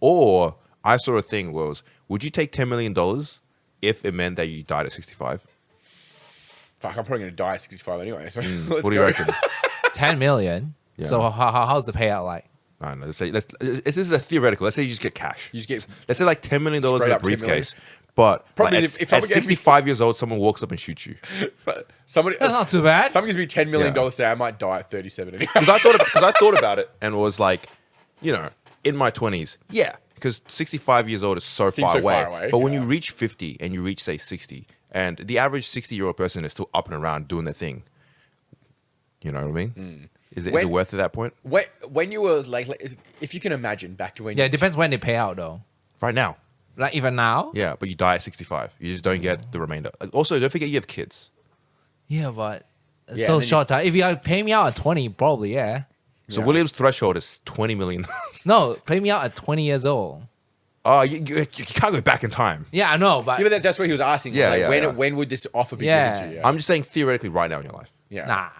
Or I saw a thing was, would you take $10 million if it meant that you died at 65? Fuck, I'm probably going to die at 65 anyway. So let's What do you go. reckon? 10 million. Yeah. So how's the payout like? I don't know. This is a theoretical. Let's say you just get cash. You just get Let's say like $10 million in Straight a up $10 million. briefcase. But Problem like, is if at someone gave me- 65 years old, someone walks up and shoots you. somebody. That's not too bad. Someone gives me $10 million Yeah. today, I might die at 37 anyway. Because I thought about it and was like, in my 20s, yeah, because 65 years old is so Seems far so away. far away, But when yeah. you reach 50 and you reach, say, 60, and the average 60-year-old person is still up and around doing their thing, you know what I mean? Is it worth it at that point? When you were like, if you can imagine back to when Yeah, it depends when they pay out though. Right now. Like even now? Yeah, but you die at 65. You just don't get the remainder. Also, don't forget you have kids. Yeah, but it's Yeah, so and then short time. If you pay me out at 20, probably, yeah. So William's threshold is $20 million. No, pay me out at 20 years old. Oh, you can't go back in time. Yeah, I know, but Yeah, but that's what he was asking. Yeah, Like, yeah. when would this offer be Yeah. given to you? I'm just saying theoretically right now in your life. Yeah. nah.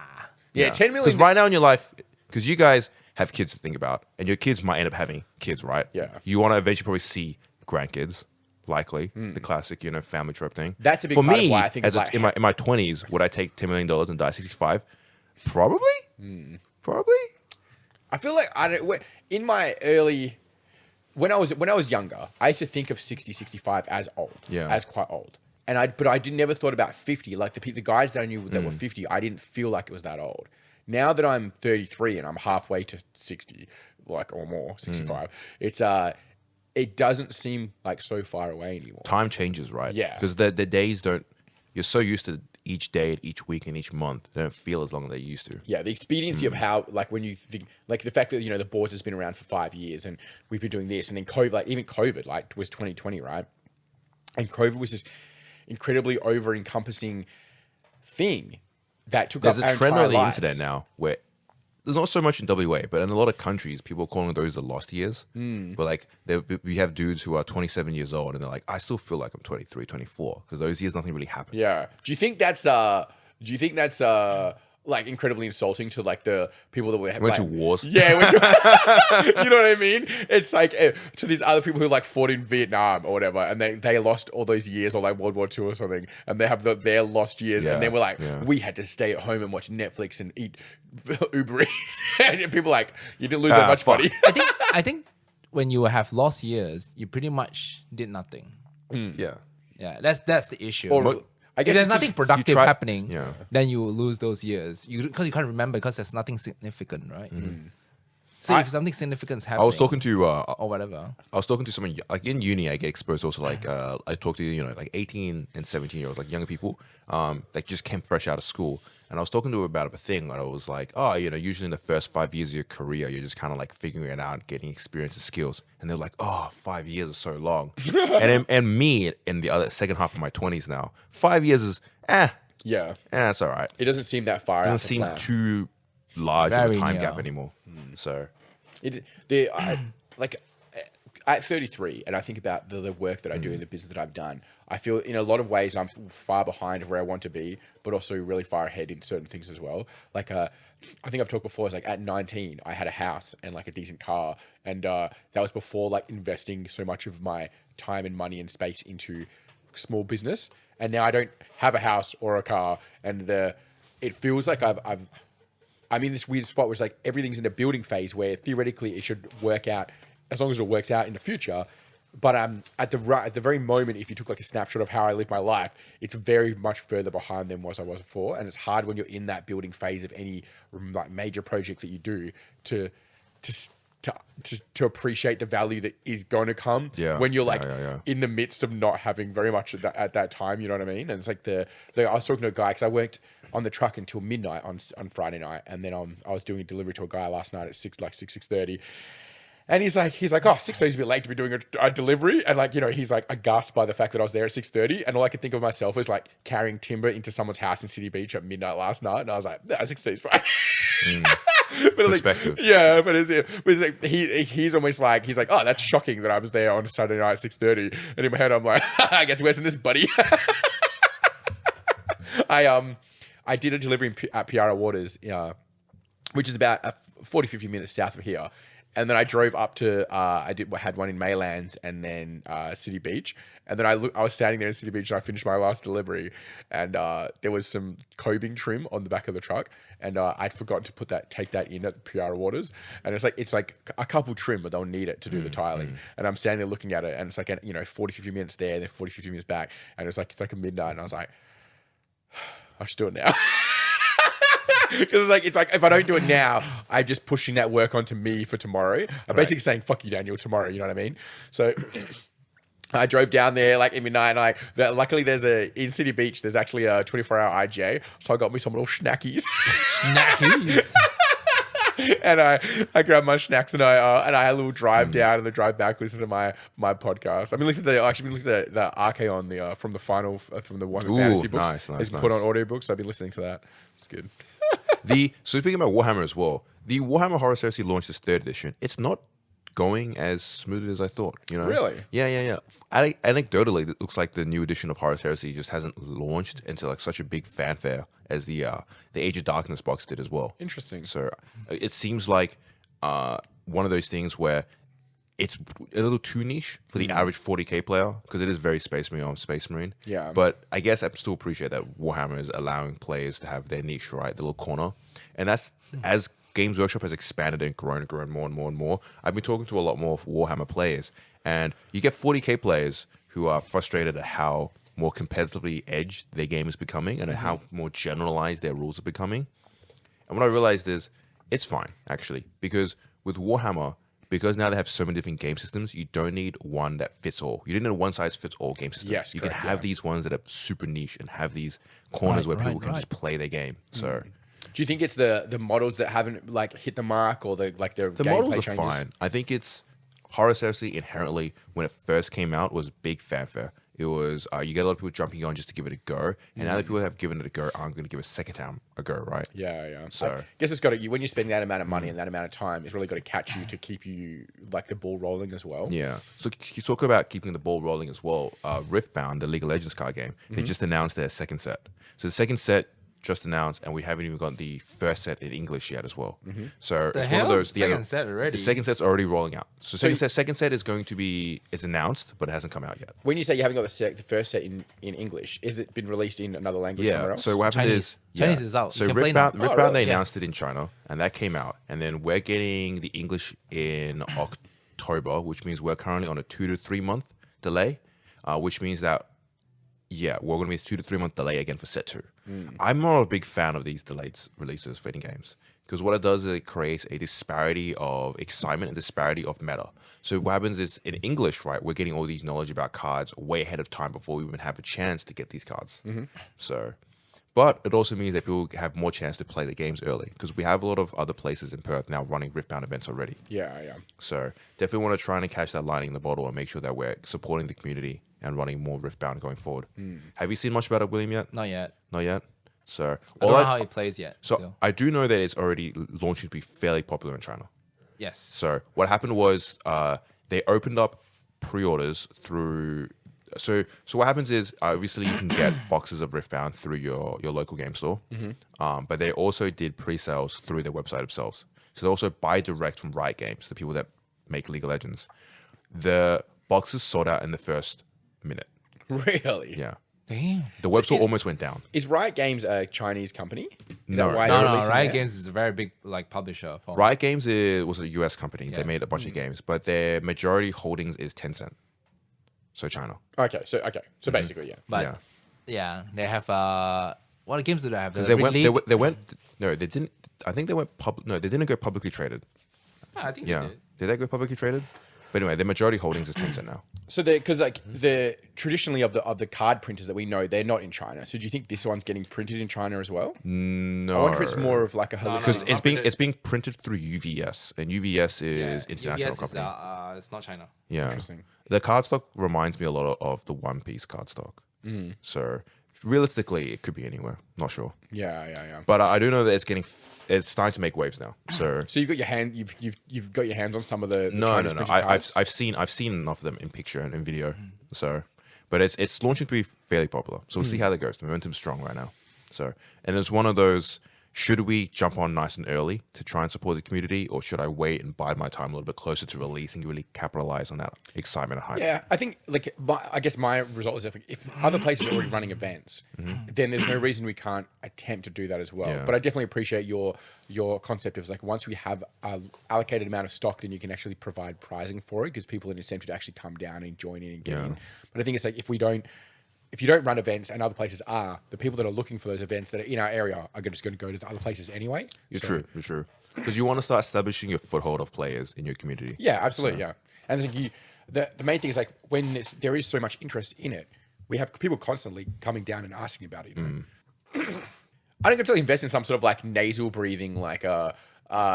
Yeah, 10 million. Because right now in your life, because you guys have kids to think about, and your kids might end up having kids, right? Yeah. You want to eventually probably see grandkids, likely the classic, family trope thing. That's a big for part of me. why I think as like- in my 20s, would I take $10 million and die at 65? Probably. Probably. I feel like in my early when I was younger, I used to think of 60, 65 as old, as quite old. But I never thought about 50. Like the guys that I knew that were 50, I didn't feel like it was that old. Now that I'm 33 and I'm halfway to 60, like or more, 65, it doesn't seem like so far away anymore. Time changes, right? Yeah. Because the days don't. You're so used to each day, each week, and each month. They don't feel as long as they used to. Yeah, the expediency of how, like, when you think, like, the fact that, the boards has been around for 5 years and we've been doing this, and then COVID, like, even COVID, like, was 2020, right? And COVID was just, incredibly over-encompassing thing that took There's up our a trend entire on the lives. internet now where there's not so much in WA, but in a lot of countries, people are calling those the lost years. But like, we have dudes who are 27 years old, and they're like, I still feel like I'm 23, 24, because those years nothing really happened. Yeah. Do you think that's like incredibly insulting to like the people that Went to wars. Yeah, you know what I mean? It's like to these other people who like fought in Vietnam or whatever, and they lost all those years, or like World War II or something, and they have their lost years, and then we're like, we had to stay at home and watch Netflix and eat Uber Eats, and people are like, you didn't lose that much money. I think when you have lost years, you pretty much did nothing. Yeah. Yeah, that's the issue. Or I guess if there's it's 'cause nothing productive try- happening, Yeah. then you will lose those years. Because you can't remember because there's nothing significant, right? So if something significant is happening, I was talking to or whatever. I was talking to someone like in uni. I get exposed also like I talk to like 18 and 17-year-olds, like younger people, that just came fresh out of school. And I was talking to her about a thing, and I was like, oh, usually in the first 5 years of your career, you're just kind of like figuring it out, getting experience and skills. And they're like, oh, 5 years is so long. and me in the other second half of my 20s now, 5 years is that's all right. It doesn't seem that far out. Doesn't seem too large of Very a time near. gap anymore. So Like at 33, and I think about the work that I do in the business that I've done, I feel in a lot of ways I'm far behind where I want to be, but also really far ahead in certain things as well. Like I think I've talked before, it's like at 19, I had a house and like a decent car, and that was before like investing so much of my time and money and space into small business. And now I don't have a house or a car, and it feels like I'm in this weird spot where it's like everything's in a building phase where theoretically it should work out as long as it works out in the future. But at the very moment, if you took like a snapshot of how I live my life, it's very much further behind than I was before. And it's hard when you're in that building phase of any like major project that you do to appreciate the value that is going to come when you're like in the midst of not having very much at that time. You know what I mean? And it's like I was talking to a guy because I worked on the truck until midnight on Friday night, and then I was doing a delivery to a guy last night at 6:30. And he's like, oh, 6:30 is a bit late to be doing a delivery. And like, he's like aghast by the fact that I was there at 6:30. And all I could think of myself was like carrying timber into someone's house in City Beach at midnight last night. And I was like, 6:30 is fine. But Perspective. Like, yeah, but it's like he's almost like, he's like, oh, that's shocking that I was there on a Saturday night at 6:30. And in my head, I'm like, I guess worse than this, buddy. I did a delivery at Piara Waters, which is about 40-50 minutes south of here. And then I drove up to, had one in Maylands and then City Beach. And then I was standing there in City Beach and I finished my last delivery. And there was some cobing trim on the back of the truck. And I'd forgotten to take that in at the Piara Waters. And it's like a couple trim, but they'll need it to do the tiling. And I'm standing there looking at it, and it's like, 40-50 minutes there, then 40-50 minutes back. And it's like a midnight. And I was like, I should do it now. Because it's like if I don't do it now, I'm just pushing that work onto me for tomorrow. I'm basically saying, fuck you, Daniel, tomorrow. You know what I mean? So I drove down there like at midnight, and luckily in City Beach, there's actually a 24-hour IGA. So I got me some little snackies. Snackies. And I grabbed my snacks and I had a little drive down and the drive back, listen to my podcast. I've been listening to the Archeon from the final from the one of the fantasy books. Nice. Put on audiobooks. So I've been listening to that. It's good. So speaking about Warhammer as well, the Warhammer Horror Heresy launched its 3rd edition. It's not going as smoothly as I thought. Really? Yeah. Anecdotally, it looks like the new edition of Horror Heresy just hasn't launched into like such a big fanfare as the Age of Darkness box did as well. Interesting. So it seems like one of those things where it's a little too niche for the average 40k player, because it is very Space Marine. Yeah. But I guess I still appreciate that Warhammer is allowing players to have their niche, right? The little corner. And that's as Games Workshop has expanded and grown more and more and more. I've been talking to a lot more Warhammer players, and you get 40k players who are frustrated at how more competitively edged their game is becoming and at how more generalized their rules are becoming. And what I realized is it's fine, actually, because with Warhammer, because now they have so many different game systems, you don't need one that fits all. You don't need a one-size-fits-all game system. Yes, you correct, can have these ones that are super niche and have these corners where people can just play their game. So, do you think it's the models that haven't like hit the mark, or the models are changes? fine. I think it's Horror Heresy inherently, when it first came out, was big fanfare. it was you get a lot of people jumping on just to give it a go, and now that people have given it a go aren't going to give it a second time a go, right? Yeah. So- I guess it's got to, when you spend that amount of money and that amount of time, it's really got to catch you to keep you like the ball rolling as well. Yeah. So you talk about keeping the ball rolling as well. Riftbound, the League of Legends card game, they just announced their second set. So the second set just announced, and we haven't even got the first set in English yet as well. So The it's hell? one of those. Second set already? The second set's already rolling out. So second set is going to be announced, but it hasn't come out yet. When you say you haven't got the first set in English, is it been released in another language somewhere else? So what happened Chinese. is Chinese is out. So You can play now. Riftbound, really? they Yeah. announced it in China, and that came out, and then we're getting the English in October, which means we're currently on a 2 to 3 month delay, which means that we're going to be a 2 to 3 month delay again for set 2. I'm not a big fan of these delayed releases for any games because what it does is it creates a disparity of excitement and disparity of meta. So what happens is in English, right, we're getting all these knowledge about cards way ahead of time before we even have a chance to get these cards. So, but it also means that people have more chance to play the games early because we have a lot of other places in Perth now running Riftbound events already. Yeah. So definitely want to try and catch that lightning in the bottle and make sure that we're supporting the community and running more Riftbound going forward. Have you seen much about it, William, yet? Not yet. Not yet. So I don't know how it plays yet. so still. I do know that it's already launching to be fairly popular in China. Yes. So what happened was they opened up pre-orders through. So what happens is obviously you can get boxes of Riftbound through your local game store, but they also did pre-sales through their website themselves. So they also buy direct from Riot Games, the people that make League of Legends. The boxes sold out in the first minute. Really? Yeah, Damn. the website almost went down. Is Riot Games a Chinese company? Is No. that why No, it's no. releasing Riot there? Games is a very big like publisher. For Riot Games was a US company. They Yeah. made a bunch of games, but their majority holdings is Tencent. So China. Okay, so basically, yeah. But yeah, they have what games do they have? They went. No, they didn't. I think they went public. No, they didn't go publicly traded. I think Yeah, they did. did they go publicly traded? But anyway, their majority holdings is Tencent now. So because like the traditionally of the card printers that we know, they're not in China. So do you think this one's getting printed in China as well? No, I wonder if it's more of like a holistic. because No. it's being printed through UVS, and UVS is international UBS is, company. it's not China. Yeah, Interesting. The cardstock reminds me a lot of the One Piece cardstock. So realistically, it could be anywhere. Not sure, Yeah. but I do know that it's starting to make waves now. So So you've got your hands on some of the no. Chinese printed I've cards? I've seen enough of them in picture and in video. So, but it's launching to be fairly popular. So we'll see how that goes. The momentum's strong right now. So, and it's one of those. Should we jump on nice and early to try and support the community, or should I wait and bide my time a little bit closer to release and really capitalize on that excitement and hype? Yeah, I think like I guess my result is if other places are already running events, then there's no reason we can't attempt to do that as well. Yeah. But I definitely appreciate your concept of like once we have an allocated amount of stock, then you can actually provide pricing for it because people are incentive to actually come down and join in and get in. But I think it's like if you don't run events and other places are, the people that are looking for those events that are in our area are just going to go to the other places anyway. You're true. Because you want to start establishing your foothold of players in your community. Yeah, absolutely. Yeah. And it's like the main thing is like when there is so much interest in it, we have people constantly coming down and asking about it. You know? I think until invest in some sort of like nasal breathing, like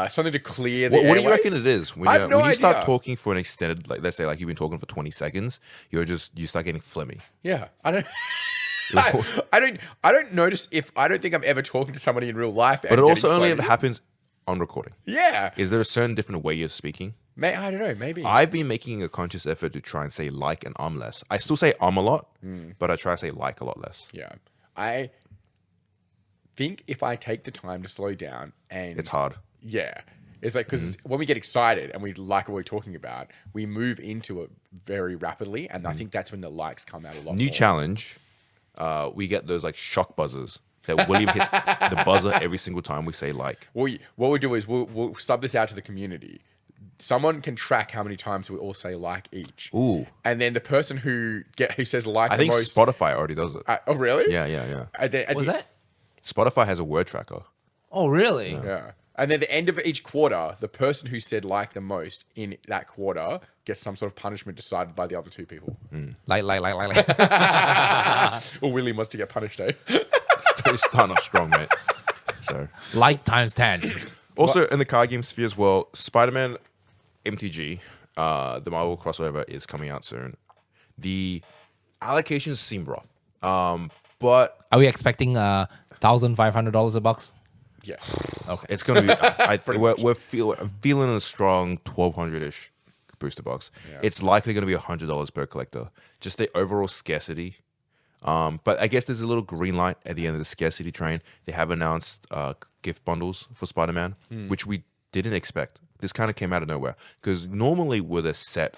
something to clear the What do you airways. reckon it is when I have no you start idea. talking for an extended, like let's say, like you've been talking for 20 seconds, you start getting phlegmy. Yeah, I don't. I don't notice if I don't think I'm ever talking to somebody in real life. But it also only ever happens on recording. Yeah, Is there a certain different way you're speaking? I don't know. Maybe I've been making a conscious effort to try and say like and less. I still say a lot, but I try to say like a lot less. Yeah, I think if I take the time to slow down and It's hard. Yeah. It's like, because when we get excited and we like what we're talking about, we move into it very rapidly. And I think that's when the likes come out a lot New more. challenge. We get those like shock buzzers that William hits the buzzer every single time we say like. What we'll do is we'll sub this out to the community. Someone can track how many times we all say like each. Ooh. And then the person who says like I the think most. Spotify already does it. Oh, really? Yeah. What's that? Spotify has a word tracker. Oh, really? Yeah. And then at the end of each quarter, the person who said like the most in that quarter gets some sort of punishment decided by the other two people. Like. Or William wants to get punished, eh? It's starting off strong, mate. So Like times 10. also in the card game sphere as well, Spider-Man MTG, the Marvel crossover is coming out soon. The allocations seem rough. But Are we expecting $1,500 a box? Yeah. Okay. it's gonna be. I'm feeling a strong 1,200-ish booster box. Yeah. It's likely gonna be $100 per collector. Just the overall scarcity. But I guess there's a little green light at the end of the scarcity train. They have announced gift bundles for Spider-Man, which we didn't expect. This kind of came out of nowhere because normally with a set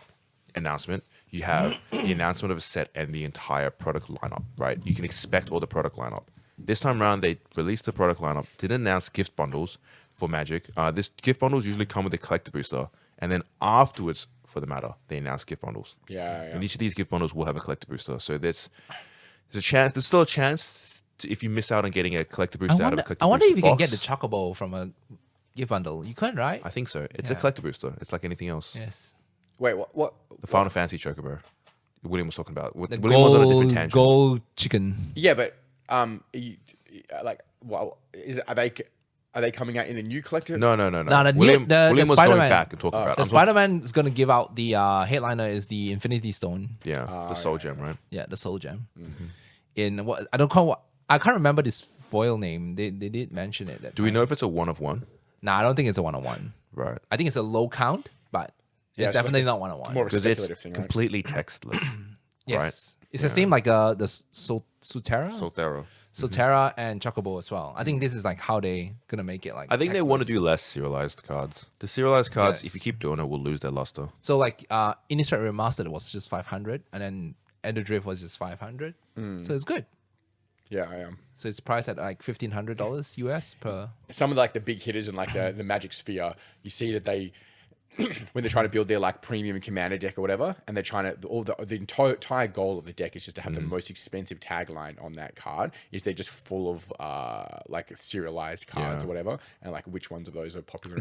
announcement, you have the announcement of a set and the entire product lineup, right? You can expect all the product lineup. This time around, they released the product lineup, didn't announce gift bundles for Magic. This gift bundles usually come with a collector booster, and then afterwards, for the matter, they announce gift bundles. Yeah. And each of these gift bundles will have a collector booster. So there's a chance. There's still a chance if you miss out on getting a collector booster out of a collector booster. I wonder if you can box. get the Chocobo from a gift bundle. You can, right? I think so. It's a collector booster. It's like anything else. Yes. Wait, what? The Final Fantasy Chocobo. William was talking about. The William was on a different tangent. gold chicken. Yeah, but like, well, are they coming out in the new collector? No. No, the William new- the was Spider-Man. going back and talking about. The Spider-Man is going to give out the headliner is the Infinity Stone. Yeah, the Soul Gem, right? Yeah, the Soul Gem. In what I can't remember this foil name. They did mention it. Do we know if it's a 1-of-1? Nah, I don't think it's a 1-on-1. Right. I think it's a low count, but it's it's definitely like not 1-on-1. more of a Because it's speculative thing, right? completely textless. Yes, right? it's the same like the Sotera, Soltero. Sotera and Chocobo as well. I think this is like how they gonna make it like. I think they want to textless. do less serialized cards. The serialized cards, Yes. if you keep doing it, will lose their luster. So like Innistrad Remastered was just 500, and then Ender Drift was just 500. So it's good. Yeah, I am. So it's priced at like $1,500 US per. Some of like the big hitters in like the Magic Sphere, you see that they when they're trying to build their like premium commander deck or whatever, and they're trying to the entire goal of the deck is just to have the most expensive tagline on that card. Is they're just full of like serialized cards or whatever, and like which ones of those are popular.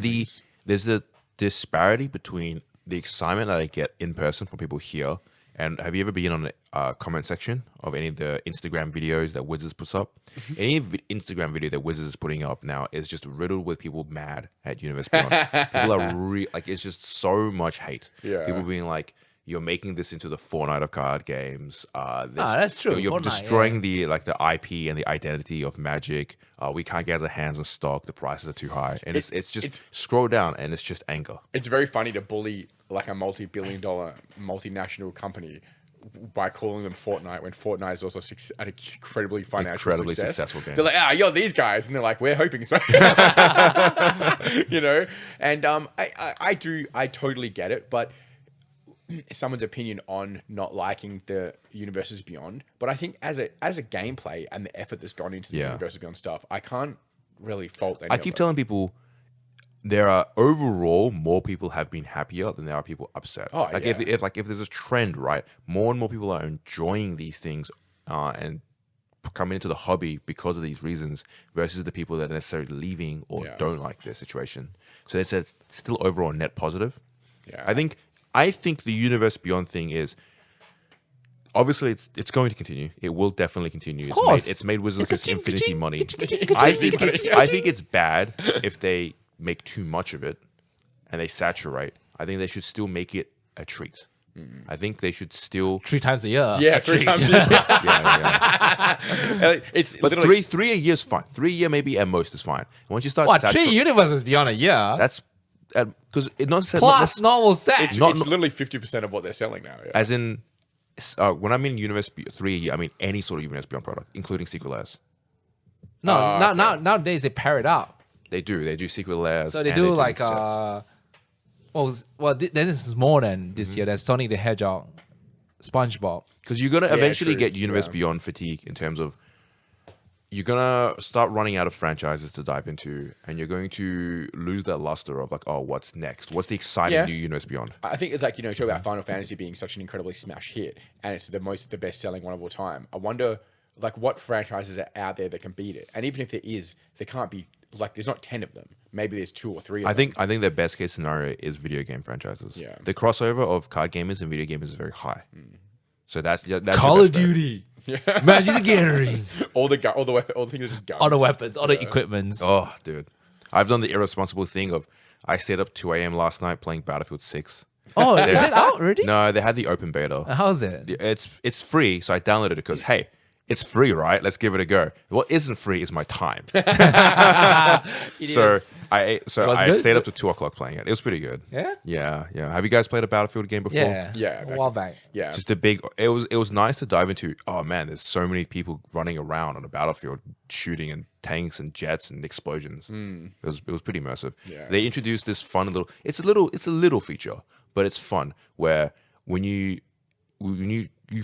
There's a disparity between the excitement that I get in person from people here. And have you ever been on the comment section of any of the Instagram videos that Wizards puts up? Any Instagram video that Wizards is putting up now is just riddled with people mad at Universe Beyond. People are like, it's just so much hate. Yeah. People being like, you're making this into the Fortnite of card games. That's true. You're Fortnite, destroying the IP and the identity of Magic. We can't get our hands on stock. The prices are too high, and it's just scroll down, and it's just anger. It's very funny to bully like a multi-billion-dollar multinational company by calling them Fortnite when Fortnite is also an incredibly financially successful game. They're like, you're these guys, and they're like, we're hoping so. You know, and I totally get it, but someone's opinion on not liking the Universes Beyond, but I think as a gameplay and the effort that's gone into the Universes Beyond stuff, I can't really fault any I of keep it. telling people there are overall more people have been happier than there are people upset. Oh, like yeah. if there's a trend, right? More and more people are enjoying these things and coming into the hobby because of these reasons versus the people that are necessarily leaving or don't like their situation. So it's still overall net positive. Yeah. I think the Universe Beyond thing is obviously it's going to continue. It will definitely continue. It's made Wizards Infinity money. I think it's bad if they make too much of it and they saturate. I think they should still make it a treat. I think they should still 3 times a year. Yeah, 3 times. It's but literally three a year is fine. 3 a year maybe at most is fine. Once you start What? 3 saturating, universes beyond a year. that's because it not Plus normal set. it's not- literally 50% of what they're selling now. Yeah. as in when I mean Universe 3 a year, I mean any sort of Universe Beyond product, including Secret Lairs. No, nowadays they pair it up. They do Secret Lairs. So they and do like sets. then this is more than this year. There's Sonic the Hedgehog, SpongeBob. Because you're gonna eventually true. get Universe Yeah. Beyond fatigue in terms of you're gonna start running out of franchises to dive into, and you're going to lose that luster of like, oh, what's next? What's the exciting new Universe Beyond? I think it's like, talk about Final Fantasy being such an incredibly smash hit and it's the best selling one of all time. I wonder like what franchises are out there that can beat it. And even if there is, there can't be like there's not 10 of them. Maybe there's 2 or 3 of them. I think the best case scenario is video game franchises. Yeah. The crossover of card gamers and video gamers is very high. So that's Call your of best bet. Duty, Magic the Gathering, all the things are just guns. all the weapons, all the equipments. Oh, dude. I've done the irresponsible thing of I stayed up 2 a.m. last night playing Battlefield 6. Oh, is it out already? No, they had the open beta. How's it? It's free, so I downloaded it because hey, it's free, right? Let's give it a go. What isn't free is my time. So I good? stayed up to 2:00 playing it. It was pretty good. Yeah? Yeah. Have you guys played a Battlefield game before? Yeah, a while back. Yeah. Just a big. It was nice to dive into. Oh man, there's so many people running around on a battlefield, shooting and tanks and jets and explosions. It was pretty immersive. Yeah. They introduced this fun little. It's a little feature, but it's fun where when you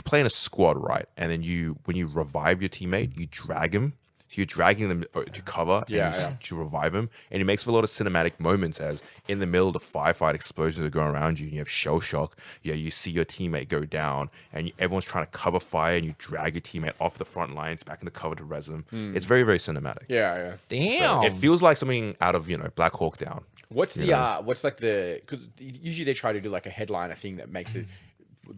play in a squad, right, and then when you revive your teammate, you drag him. So you're dragging them to cover to revive him. And it makes for a lot of cinematic moments as in the middle of the firefight, explosions are going around you and you have shell shock. Yeah, you see your teammate go down and everyone's trying to cover fire and you drag your teammate off the front lines back in the cover to res them. It's very, very cinematic. Yeah. Damn. So it feels like something out of, Black Hawk Down. What's because usually they try to do like a headliner thing that makes it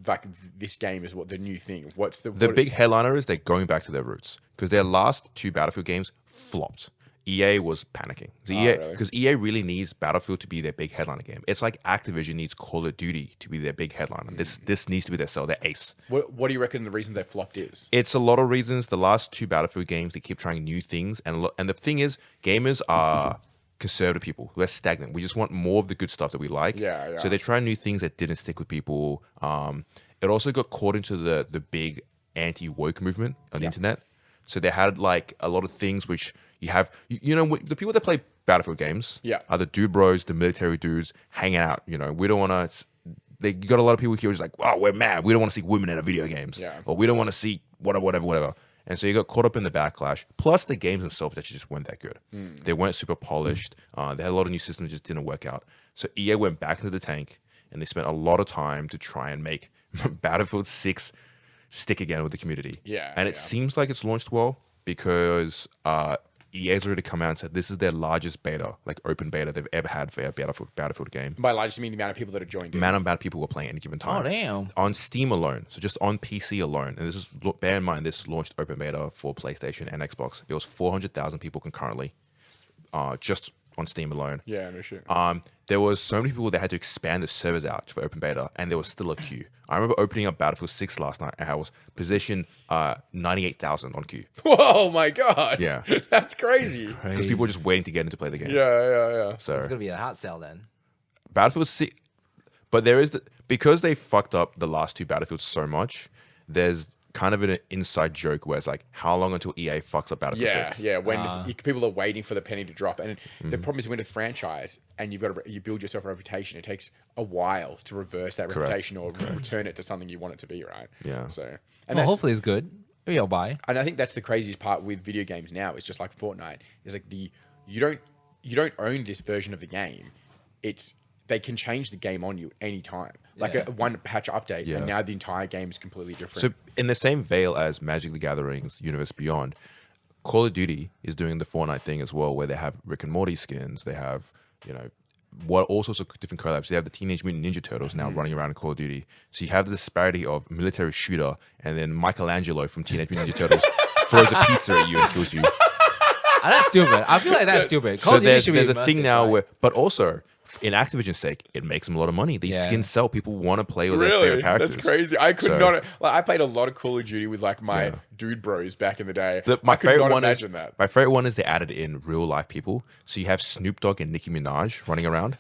like this game is what the new thing. What's the big headliner is they're going back to their roots because their last 2 Battlefield games flopped. EA was panicking because EA really needs Battlefield to be their big headliner game. It's like Activision needs Call of Duty to be their big headliner. This needs to be their ace. What do you reckon the reason they flopped is? It's a lot of reasons. The last 2 Battlefield games, they keep trying new things, and the thing is, gamers are conservative people who are stagnant. We just want more of the good stuff that we like. Yeah. So they try new things that didn't stick with people. It also got caught into the big anti-woke movement on the internet. So they had like a lot of things which you have, the people that play Battlefield games are the dude bros, the military dudes hanging out. We don't want to. You got a lot of people here who's like, "Wow, we're mad. We don't want to see women in our video games, or we don't want to see whatever." And so you got caught up in the backlash. Plus, the games themselves actually just weren't that good. They weren't super polished. They had a lot of new systems that just didn't work out. So EA went back into the tank, and they spent a lot of time to try and make Battlefield 6 stick again with the community. And it seems like it's launched well because EA's already come out and said this is their largest beta, like open beta they've ever had for a Battlefield game. By largest, you mean the amount of people that have joined? Amount of people were playing at any given time. Oh, damn. On Steam alone, so just on PC alone, and this is, bear in mind, this launched open beta for PlayStation and Xbox. It was 400,000 people concurrently, just on Steam alone. Yeah, no shit. There was so many people that had to expand the servers out for open beta, and there was still a queue. I remember opening up Battlefield 6 last night, and I was positioned 98,000 on queue. Whoa, my God. Yeah. That's crazy. Because people were just waiting to get in to play the game. Yeah. So It's gonna be a hot sale then. Battlefield 6, but there is because they fucked up the last 2 Battlefields so much. There's kind of an inside joke where it's like, how long until EA fucks up Battlefield 6? Yeah. When people are waiting for the penny to drop, and the problem is when it's a franchise and you build yourself a reputation, it takes a while to reverse that reputation or return it to something you want it to be, right? Yeah. So, Hopefully it's good. Maybe I'll buy. And I think that's the craziest part with video games now. It's just like Fortnite. It's like you don't own this version of the game. They can change the game on you any time. Like a one patch update, and now the entire game is completely different. So in the same veil as Magic the Gathering's Universe Beyond, Call of Duty is doing the Fortnite thing as well, where they have Rick and Morty skins. They have, all sorts of different collabs. They have the Teenage Mutant Ninja Turtles now running around in Call of Duty. So you have the disparity of military shooter, and then Michelangelo from Teenage Mutant Ninja Turtles throws a pizza at you and kills you. That's stupid. I feel like that's stupid. Call So of Duty there's should be a thing immersive, now right? where, but also, in Activision's sake, it makes them a lot of money. These skins sell. People want to play with their favorite characters. That's crazy. I could not. Like, I played a lot of Call of Duty with like my dude bros back in the day. My favorite one is they added in real life people. So you have Snoop Dogg and Nicki Minaj running around.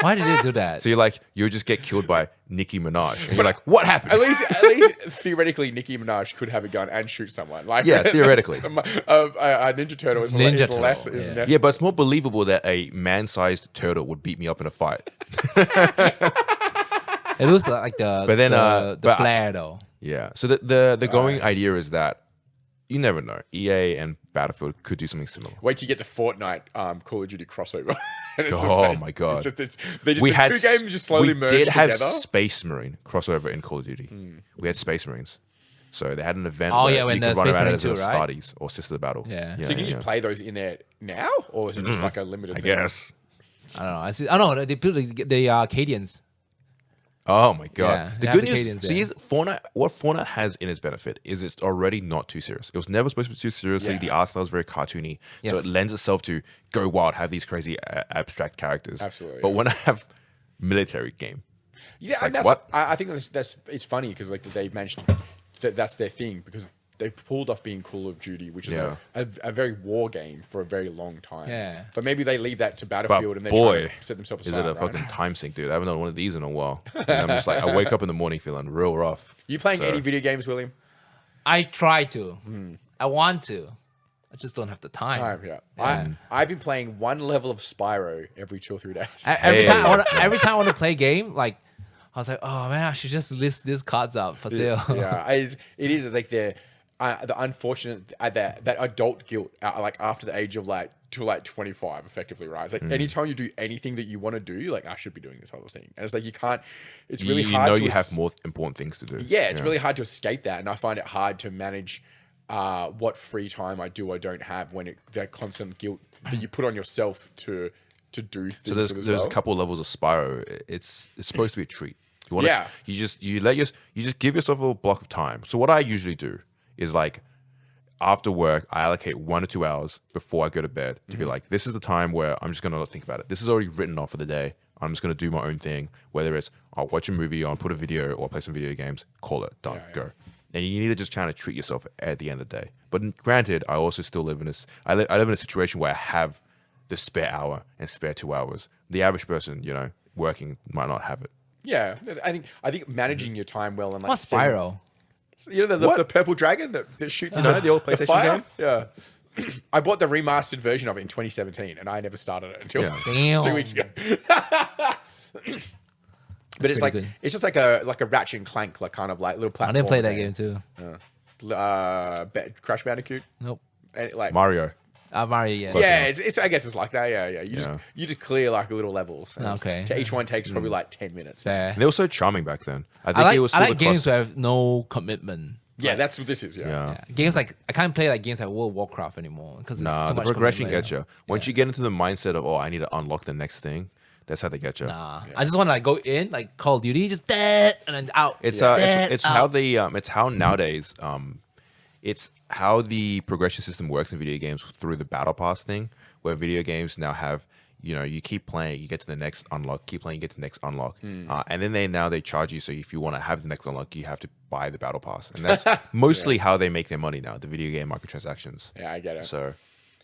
Why did they do that? So you'll just get killed by Nicki Minaj, and you're like, what happened? At least theoretically, Nicki Minaj could have a gun and shoot someone. Like theoretically, a Ninja Turtle is less. Yeah, but it's more believable that a man-sized turtle would beat me up in a fight. It looks like the flare though. Yeah. So the going idea is that you never know. EA and Battlefield could do something similar. Wait till you get to Fortnite Call of Duty crossover. My God. Two games just slowly merged did have together. Space Marine crossover in Call of Duty. We had Space Marines. So they had an event when you could the run Space around Marine as 2, a right? Astartes or Sister of the Battle. Yeah. So can you just play those in there now? Or is it just like a limited thing? Yes. I don't know. They put the Acadians. Oh my God. Yeah, The they good have news, Acadians, see, what Fortnite has in its benefit is it's already not too serious. It was never supposed to be too seriously. Yeah. The art style is very cartoony. So Yes. it lends itself to go wild, have these crazy abstract characters. Absolutely, But yeah. when I have military game. Yeah, It's and like, that's what? I think that's it's funny because like they've managed that's their thing because they've pulled off being Call of Duty, which is Yeah. a very war game for a very long time. Yeah. But maybe they leave that to But Battlefield and they're trying boy, to set themselves is aside. it a right? fucking time sink, dude? I haven't done one of these in a while. And I'm just like, I wake up in the morning feeling real rough. You playing So- any video games, William? I try to. I want to. I just don't have the time. Yeah. I've been playing one level of Spyro every 2 or 3 days. Every Hey. time I want to play a game, like I was like, oh man, I should just list these cards out for sale. Yeah, it is like the unfortunate that adult guilt like after the age of like to like 25 effectively, right? It's like anytime you do anything that you want to do, you're like I should be doing this other thing, and it's like you can't. It's really you hard. know to you have more important things to do. Yeah, it's really hard to escape that, and I find it hard to manage what free time I do or don't have when that constant guilt that you put on yourself to do things. So there's with as a well. couple levels of Spyro. It's supposed to be a treat. You want Yeah. you just give yourself a little block of time. So what I usually do is like after work, I allocate 1 or 2 hours before I go to bed to be like, this is the time where I'm just gonna think about it. This is already written off for the day. I'm just gonna do my own thing. Whether it's I'll watch a movie, I'll put a video, or play some video games. Call it done. Go. And you need to just kind of treat yourself at the end of the day. But granted, I also still live in this. I live in a situation where I have the spare hour and spare 2 hours. The average person, working might not have it. Yeah, I think managing your time well and like What's Spyro? You know the purple dragon that shoots the old PlayStation fire? game? Yeah. I bought the remastered version of it in 2017, and I never started it until Yeah. Damn. 2 weeks ago. But it's pretty like good. it's just like a Ratchet and Clank, like kind of like little platform. I didn't play that game too. Crash Bandicoot, Nope. and like Mario. Mario, yeah. yeah, it's I guess it's like that. Yeah. You Yeah. just clear like little levels. And Okay. each one takes probably like 10 minutes. Fair. And they were so charming back then. I think I like, it was I still like the games cross- with no commitment. Yeah, that's what this is. Yeah. Yeah. Yeah. Games like I can't play like games like World of Warcraft anymore because Nah, so the much progression commitment. gets you. Once you get into the mindset of, I need to unlock the next thing, that's how they get you. Nah, I just want to like go in like Call of Duty, just dead and then out. It's dead, it's out. how they it's how nowadays it's how the progression system works in video games through the battle pass thing, where video games now have you keep playing, you get to the next unlock, keep playing, you get to the next unlock, and then they charge you. So if you want to have the next unlock, you have to buy the battle pass, and that's mostly how they make their money now. The video game microtransactions. Yeah, I get it. So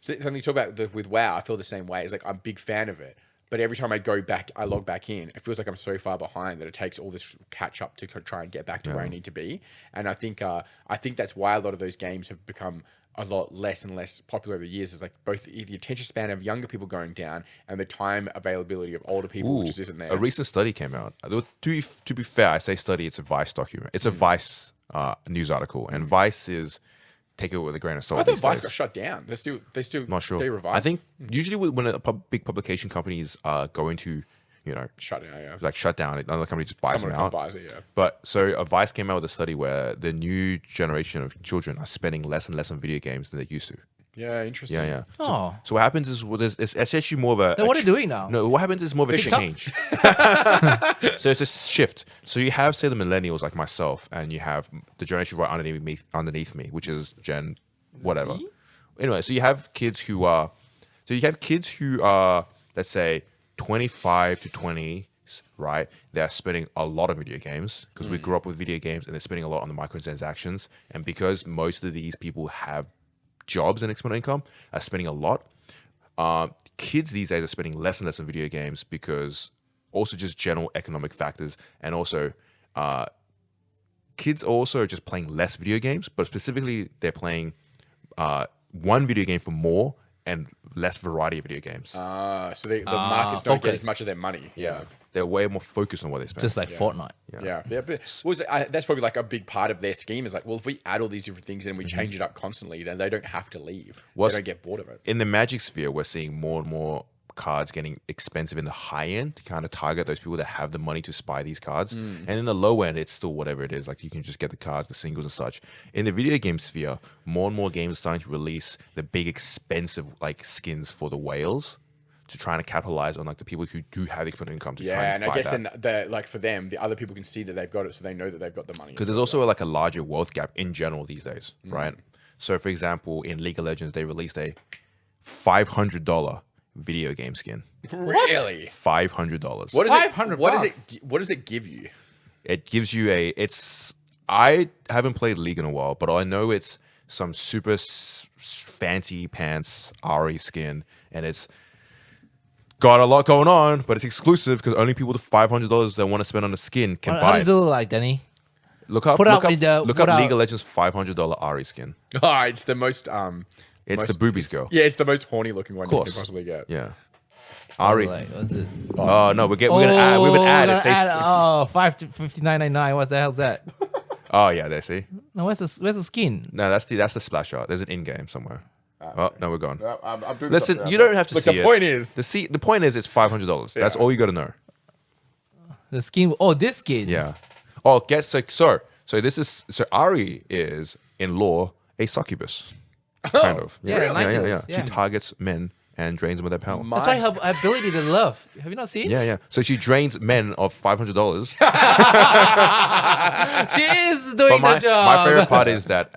Something you talk about with WoW, I feel the same way. It's like I'm a big fan of it, but every time I go back, I log back in, it feels like I'm so far behind that it takes all this catch up to try and get back to where I need to be. And I think that's why a lot of those games have become a lot less and less popular over the years. Is like both the attention span of younger people going down and the time availability of older people, which just isn't there. a recent study came out. To be fair, I say study, it's a Vice document. It's a Vice news article, and Vice is take it with a grain of salt. I thought these Vice days. got shut down. They still Not sure. They revived. I think usually when big publication companies are going to, shut down. Yeah, like shut down, another company just buys someone them out. buys it. Yeah. But so a Vice came out with a study where the new generation of children are spending less and less on video games than they used to. Yeah, interesting. Yeah. Oh, So what happens is it's actually more of a. then what are you doing now? No, what happens is more of a TikTok? change. So it's a shift. So you have, say, the millennials like myself, and you have the generation right underneath me, which is Gen whatever. Anyway, so you have kids who are, let's say, 25 to 20, right? They're spending a lot on video games because we grew up with video games, and they're spending a lot on the microtransactions. And because most of these people have jobs and exponential income, are spending a lot. Kids these days are spending less and less on video games because also just general economic factors, and also kids also are just playing less video games, but specifically they're playing one video game for more and less variety of video games. So the markets don't get as focus. much of their money. Yeah. They're way more focused on what they spend. Just like Fortnite. Yeah. But that's probably like a big part of their scheme is like, well, if we add all these different things and we change it up constantly, then they don't have to leave. They don't get bored of it. In the Magic sphere, we're seeing more and more cards getting expensive in the high end to kind of target those people that have the money to buy these cards. And in the low end, it's still whatever it is. Like you can just get the cards, the singles and such. In the video game sphere, more and more games are starting to release the big expensive like skins for the whales to try and capitalize on like the people who do have exponential income to try Yeah, and and I buy guess that. then for them, the other people can see that they've got it, so they know that they've got the money. Because there's also like a larger wealth gap in general these days, right? So, for example, in League of Legends, they released a $500 video game skin. Really? $500. What is $500 What does it give you? It gives you I haven't played League in a while, but I know it's some super fancy pants Ari skin, and it's got a lot going on, but it's exclusive because only people with $500 that want to spend on a skin can How buy does it. it look like, Danny? Look up Put up League out- of Legends $500 Ari skin. Oh, it's the most It's the boobies girl. Yeah, it's the most horny looking one Of you course. can possibly get. Yeah. Ari. What's it? Oh no, we're gonna add. We would add. It says. Oh, $59.99. What the hell's that? Oh yeah, there. See. No, where's the skin? No, that's the splash art. There's an in game somewhere. Oh no, we're gone. I'm doing Listen, something you else. don't have to Look, see the it. point is, The point is, it's $500. That's Yeah. all you got to know. The skin. Oh, this skin. Yeah. Oh, so this is Ari is in lore a succubus, kind of. Yeah, like this, She yeah. targets men and drains them of their power. That's why her ability to love. Have you not seen? Yeah. So she drains men of $500. She is doing But the job. my favorite part is that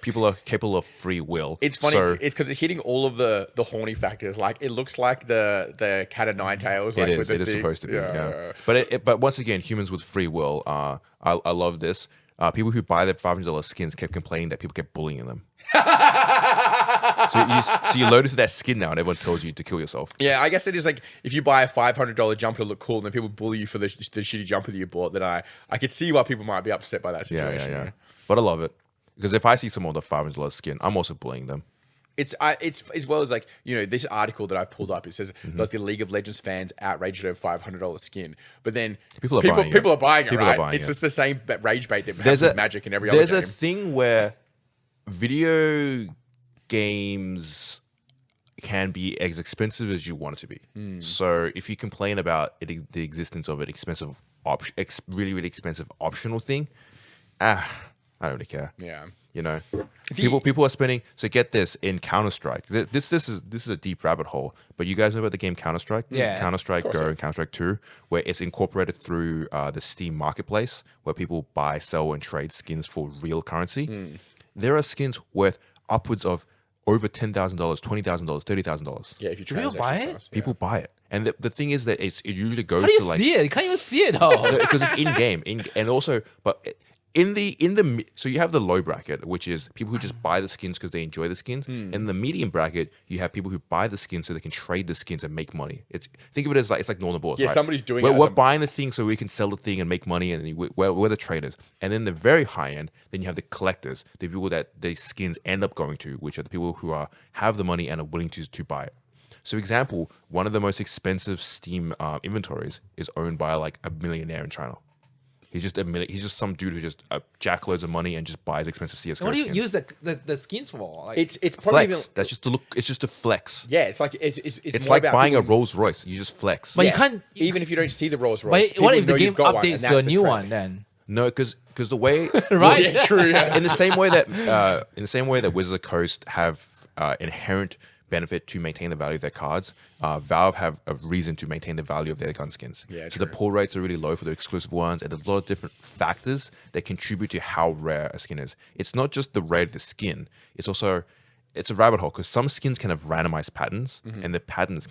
people are capable of free will. it's funny. So It's because it's hitting all of the horny factors. Like it looks like the cat of nine tails. Like, it with is. the It is thing. supposed to be. Yeah. Yeah. But once again, humans with free will. I love this. People who buy their $500 skins kept complaining that people kept bullying them. so you load into that skin now, and everyone tells you to kill yourself. Yeah, I guess it is like if you buy a $500 jumper to look cool, and then people bully you for the shitty jumper that you bought. Then I could see why people might be upset by that situation. Yeah. But I love it because if I see someone with a $500 skin, I'm also bullying them. It's as well as like this article that I've pulled up. It says like the League of Legends fans outraged over $500 skin, but then People are buying it. People are buying it. People are Right? buying it's it. just the same rage bait that happens with Magic and every other There's game. a thing where video games can be as expensive as you want it to be. So if you complain about the existence of an expensive really really expensive optional thing, I don't really care. Yeah. People are spending. So get this in Counter-Strike. This is a deep rabbit hole. But you guys know about the game Counter-Strike? Yeah. Counter-Strike Of Go course, and Counter-Strike 2, where it's incorporated through the Steam marketplace, where people buy, sell, and trade skins for real currency. There are skins worth upwards of over $10,000, $20,000, $30,000. Yeah, if you people buy it? People buy it, and the thing is that it usually goes How do you to like see it? You can't even see it. Oh. because it's in game, and also, but in the so you have the low bracket, which is people who just buy the skins because they enjoy the skins. In the medium bracket, you have people who buy the skins so they can trade the skins and make money. Think of it as like it's like normal boards. Yeah, right? somebody's doing We're, it as we're a- buying the thing so we can sell the thing and make money, and we're the traders. And then the very high end, then you have the collectors, the people that the skins end up going to, which are the people who have the money and are willing to buy it. So, example, one of the most expensive Steam inventories is owned by like a millionaire in China. He's just some dude who just jack loads of money and just buys expensive CS:GO What do you skins. use the skins for? Like, It's probably Flex. That's just to look. It's just a flex. yeah. It's like it's It's more like about buying a people- Rolls Royce. You just flex. But you can't- even if you don't see the Rolls but Royce. what if people the know game you've got one, and updates that's to a the new credit. one then? No, because the way Right? Yeah, true. Yeah. in the same way that Wizards of the Coast have inherent benefit to maintain the value of their cards, Valve have a reason to maintain the value of their gun skins. Yeah, so the true. pull rates are really low for the exclusive ones, and there's a lot of different factors that contribute to how rare a skin is. It's not just the rare of the skin; it's a rabbit hole because some skins can have randomized patterns, and the patterns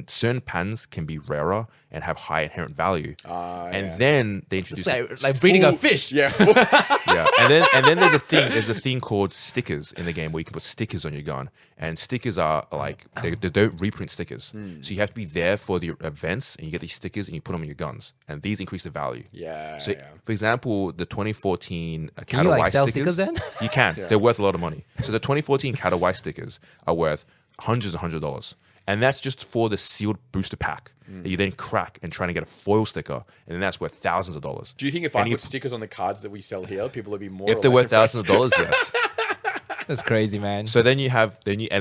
certain patterns can be rarer and have high inherent value. And then they introduce It's like breeding a fish. Yeah. yeah, and then there's a thing called stickers in the game where you can put stickers on your gun, and stickers are like they don't reprint stickers, so you have to be there for the events, and you get these stickers and you put them on your guns, and these increase the value. Yeah, So, yeah. for example, the 2014 Can Cat you, of like, White sell stickers, stickers then? you can. They're worth a lot of money. So the 2014 Cat of White stickers are worth hundreds and hundreds of dollars. And that's just for the sealed booster pack that you then crack and trying to get a foil sticker, and then that's worth thousands of dollars. Do you think if And I you- put stickers on the cards that we sell here, people would be more? if or they're less worth thousands of dollars, yes. That's crazy, man. So then and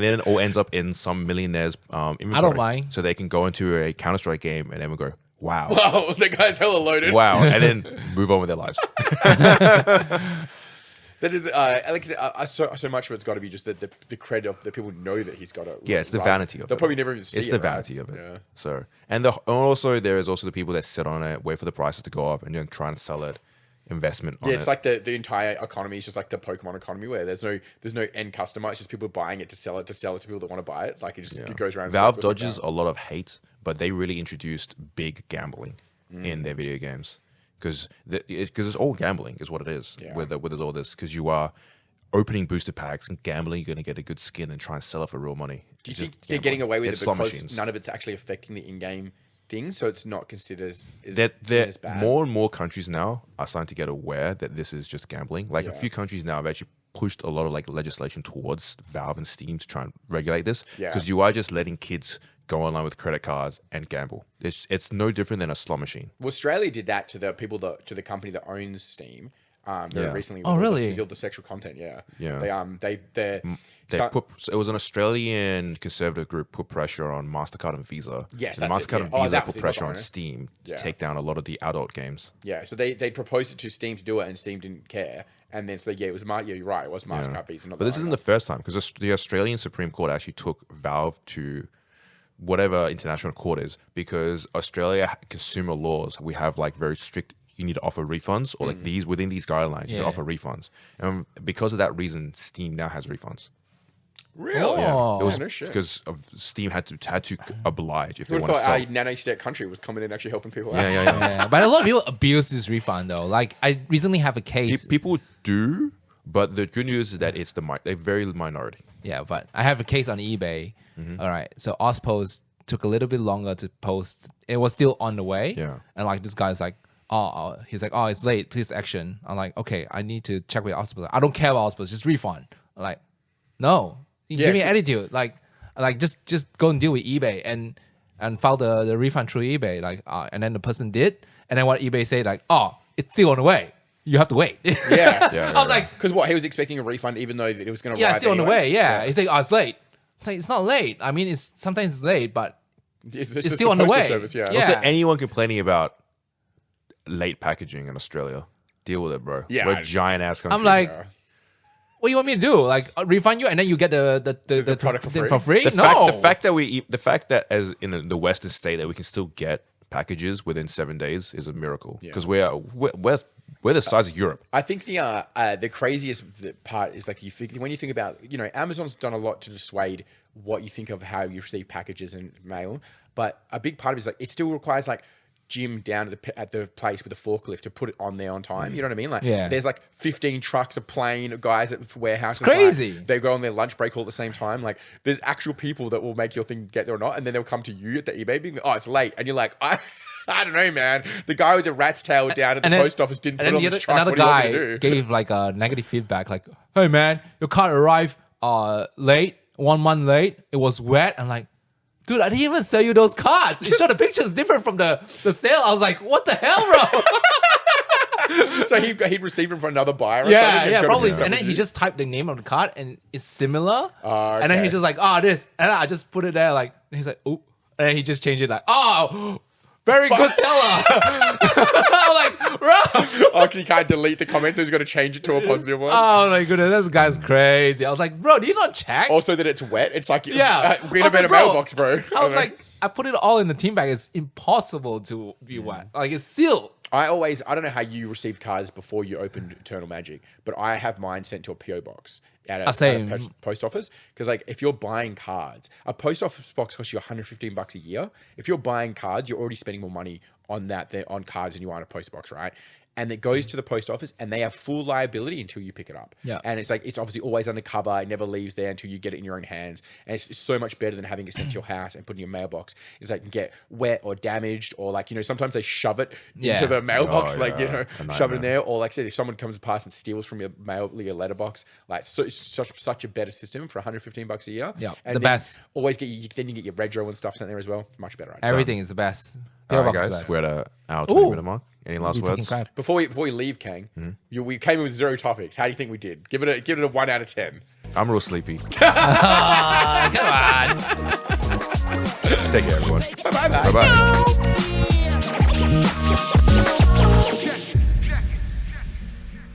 then it all ends up in some millionaire's inventory. I don't mind. So they can go into a Counter-Strike game and then we go, wow, Oh, the guy's hella loaded. wow, and then move on with their lives. That is, like so much of it's got to be just the credit of the people know that he's got it. Yeah, it's the right. vanity of it. They'll probably never even see It's it. the right? vanity of it. Yeah. So, and also there is also the people that sit on it, wait for the prices to go up, and then try and sell it. investment on it's it. like the entire economy is just like the Pokemon economy where there's no end customer. It's just people buying it to sell it to people that want to buy it. Like it goes around. Valve circles like dodges that. a lot of hate, but they really introduced big gambling in their video games because it's all gambling is what it is. Yeah. With all this, because you are opening booster packs and gambling, you're going to get a good skin and try and sell it for real money. Do you It's think just they're getting gambling. away with It's it slot because machines. none of it's actually affecting the in-game thing, so it's not considered as They're as bad? more and more countries now are starting to get aware that this is just gambling. Like a Yeah. few countries now have actually pushed a lot of like legislation towards Valve and Steam to try and regulate this Yeah. because you are just letting kids go online with credit cards and gamble. It's no different than a slot machine. Well, Australia did that to the company that owns Steam. Very Yeah. recently. Oh, really? Killed the sexual content. Yeah. Yeah. They It was an Australian conservative group put pressure on MasterCard and Visa. Yes, and that's it, MasterCard yeah. and Oh, Visa that was put it, pressure not on the owner. Steam Yeah. to take down a lot of the adult games. Yeah, so they proposed it to Steam to do it, and Steam didn't care. And then so it was you're right, it was MasterCard Visa, not But this isn't the first time because the Australian Supreme Court actually took Valve to whatever international court is because Australia consumer laws, we have like very strict. You need to offer refunds or like within these guidelines, you Yeah. can offer refunds. And because of that reason, Steam now has refunds. Really? Oh. It was no shit. because of Steam had to oblige if they Who would want have to thought sell. a nano-state country was coming in actually helping people out? Yeah. Yeah, but a lot of people abuse this refund though. Like I recently have a case. People do, but the good news is that they're very minority. Yeah, but I have a case on eBay. All right, so Ozpost took a little bit longer to post. It was still on the way. Yeah. And like this guy's like, he's like, it's late. Please action. I'm like, okay, I need to check with Ozpost. I don't care about Ozpost. Just refund. I'm like, no, you give me attitude. Like just go and deal with eBay and file the refund through eBay. Like, and then the person did. And then what eBay said, like, it's still on the way. You have to wait. Yeah. Yeah, I was like, Because he was expecting a refund even though it was going to yeah, arrive it's still on the anyway. way. Yeah. He's like, it's late. It's like, it's not late. I mean, sometimes it's late, but It's it's still on the postal way. Service, yeah. Yeah. Also, anyone complaining about late packaging in Australia, deal with it, bro. Yeah, We're a giant ass country. I'm like, Yeah. what do you want me to do? Like refund you and then you get the product for thing free? for free? the No. fact that as in the Western state that we can still get packages within 7 days is a miracle because we're the size of Europe. I think the craziest part is like when you think about, Amazon's done a lot to dissuade what you think of how you receive packages and mail, but a big part of it is like it still requires like Jim down at the place with a forklift to put it on there on time. You know what I mean? Like, Yeah. there's like 15 trucks, a plane, guys at warehouses. It's crazy. Like, they go on their lunch break all at the same time. Like, there's actual people that will make your thing get there or not, and then they'll come to you at the eBay being like, it's late, and you're like, I don't know, man. The guy with the rat's tail down at the post office didn't put it on the truck. Another What do you want me guy to do? gave like a negative feedback, like, "Hey man, your car arrived late, 1 month late. It was wet." I'm like, dude, I didn't even sell you those cards. It showed the pictures different from the sale. I was like, what the hell, bro? So he'd received them for another buyer or yeah, something? yeah, and probably. got it And then he just typed the name of the card and it's similar. Okay. And then he just like, this. And I just put it there like, and he's like, oh. And then he just changed it like, very good seller. I'm like, bro. Oh, because he can't delete the comments, so he's got to change it to a positive one. Oh my goodness, this guy's crazy. I was like, bro, do you not check? Also, that it's wet. It's like, Yeah. we I was have like, a bro, mailbox, bro. I was like, I put it all in the team bag. It's impossible to be wet. Like it's sealed. I don't know how you received cards before you opened Eternal Magic, but I have mine sent to a PO box at a post office. Because like, if you're buying cards, a post office box costs you $115 a year. If you're buying cards, you're already spending more money on on cards than you are on a post box, right? And it goes to the post office and they have full liability until you pick it up. Yeah. And it's like, it's obviously always undercover. It never leaves there until you get it in your own hands. And it's so much better than having it sent to your house and put in your mailbox. It's like, you can get wet or damaged or like, sometimes they shove it into the mailbox, shove it in there. Or like I said, if someone comes past and steals from your your letterbox, like it's such a better system for $115 a year. Yeah, and the best. Always then you get your retro and stuff sent there as well. Much better. Right? Everything is the best. All right, PO box is the guys, best. we're at our 20-minute mark. Any last You talking words? crap. Before we leave, Kang, we came in with 0 topics. How do you think we did? Give it a 1 out of 10. I'm real sleepy. Come on. Take care, everyone. Bye bye. Bye bye.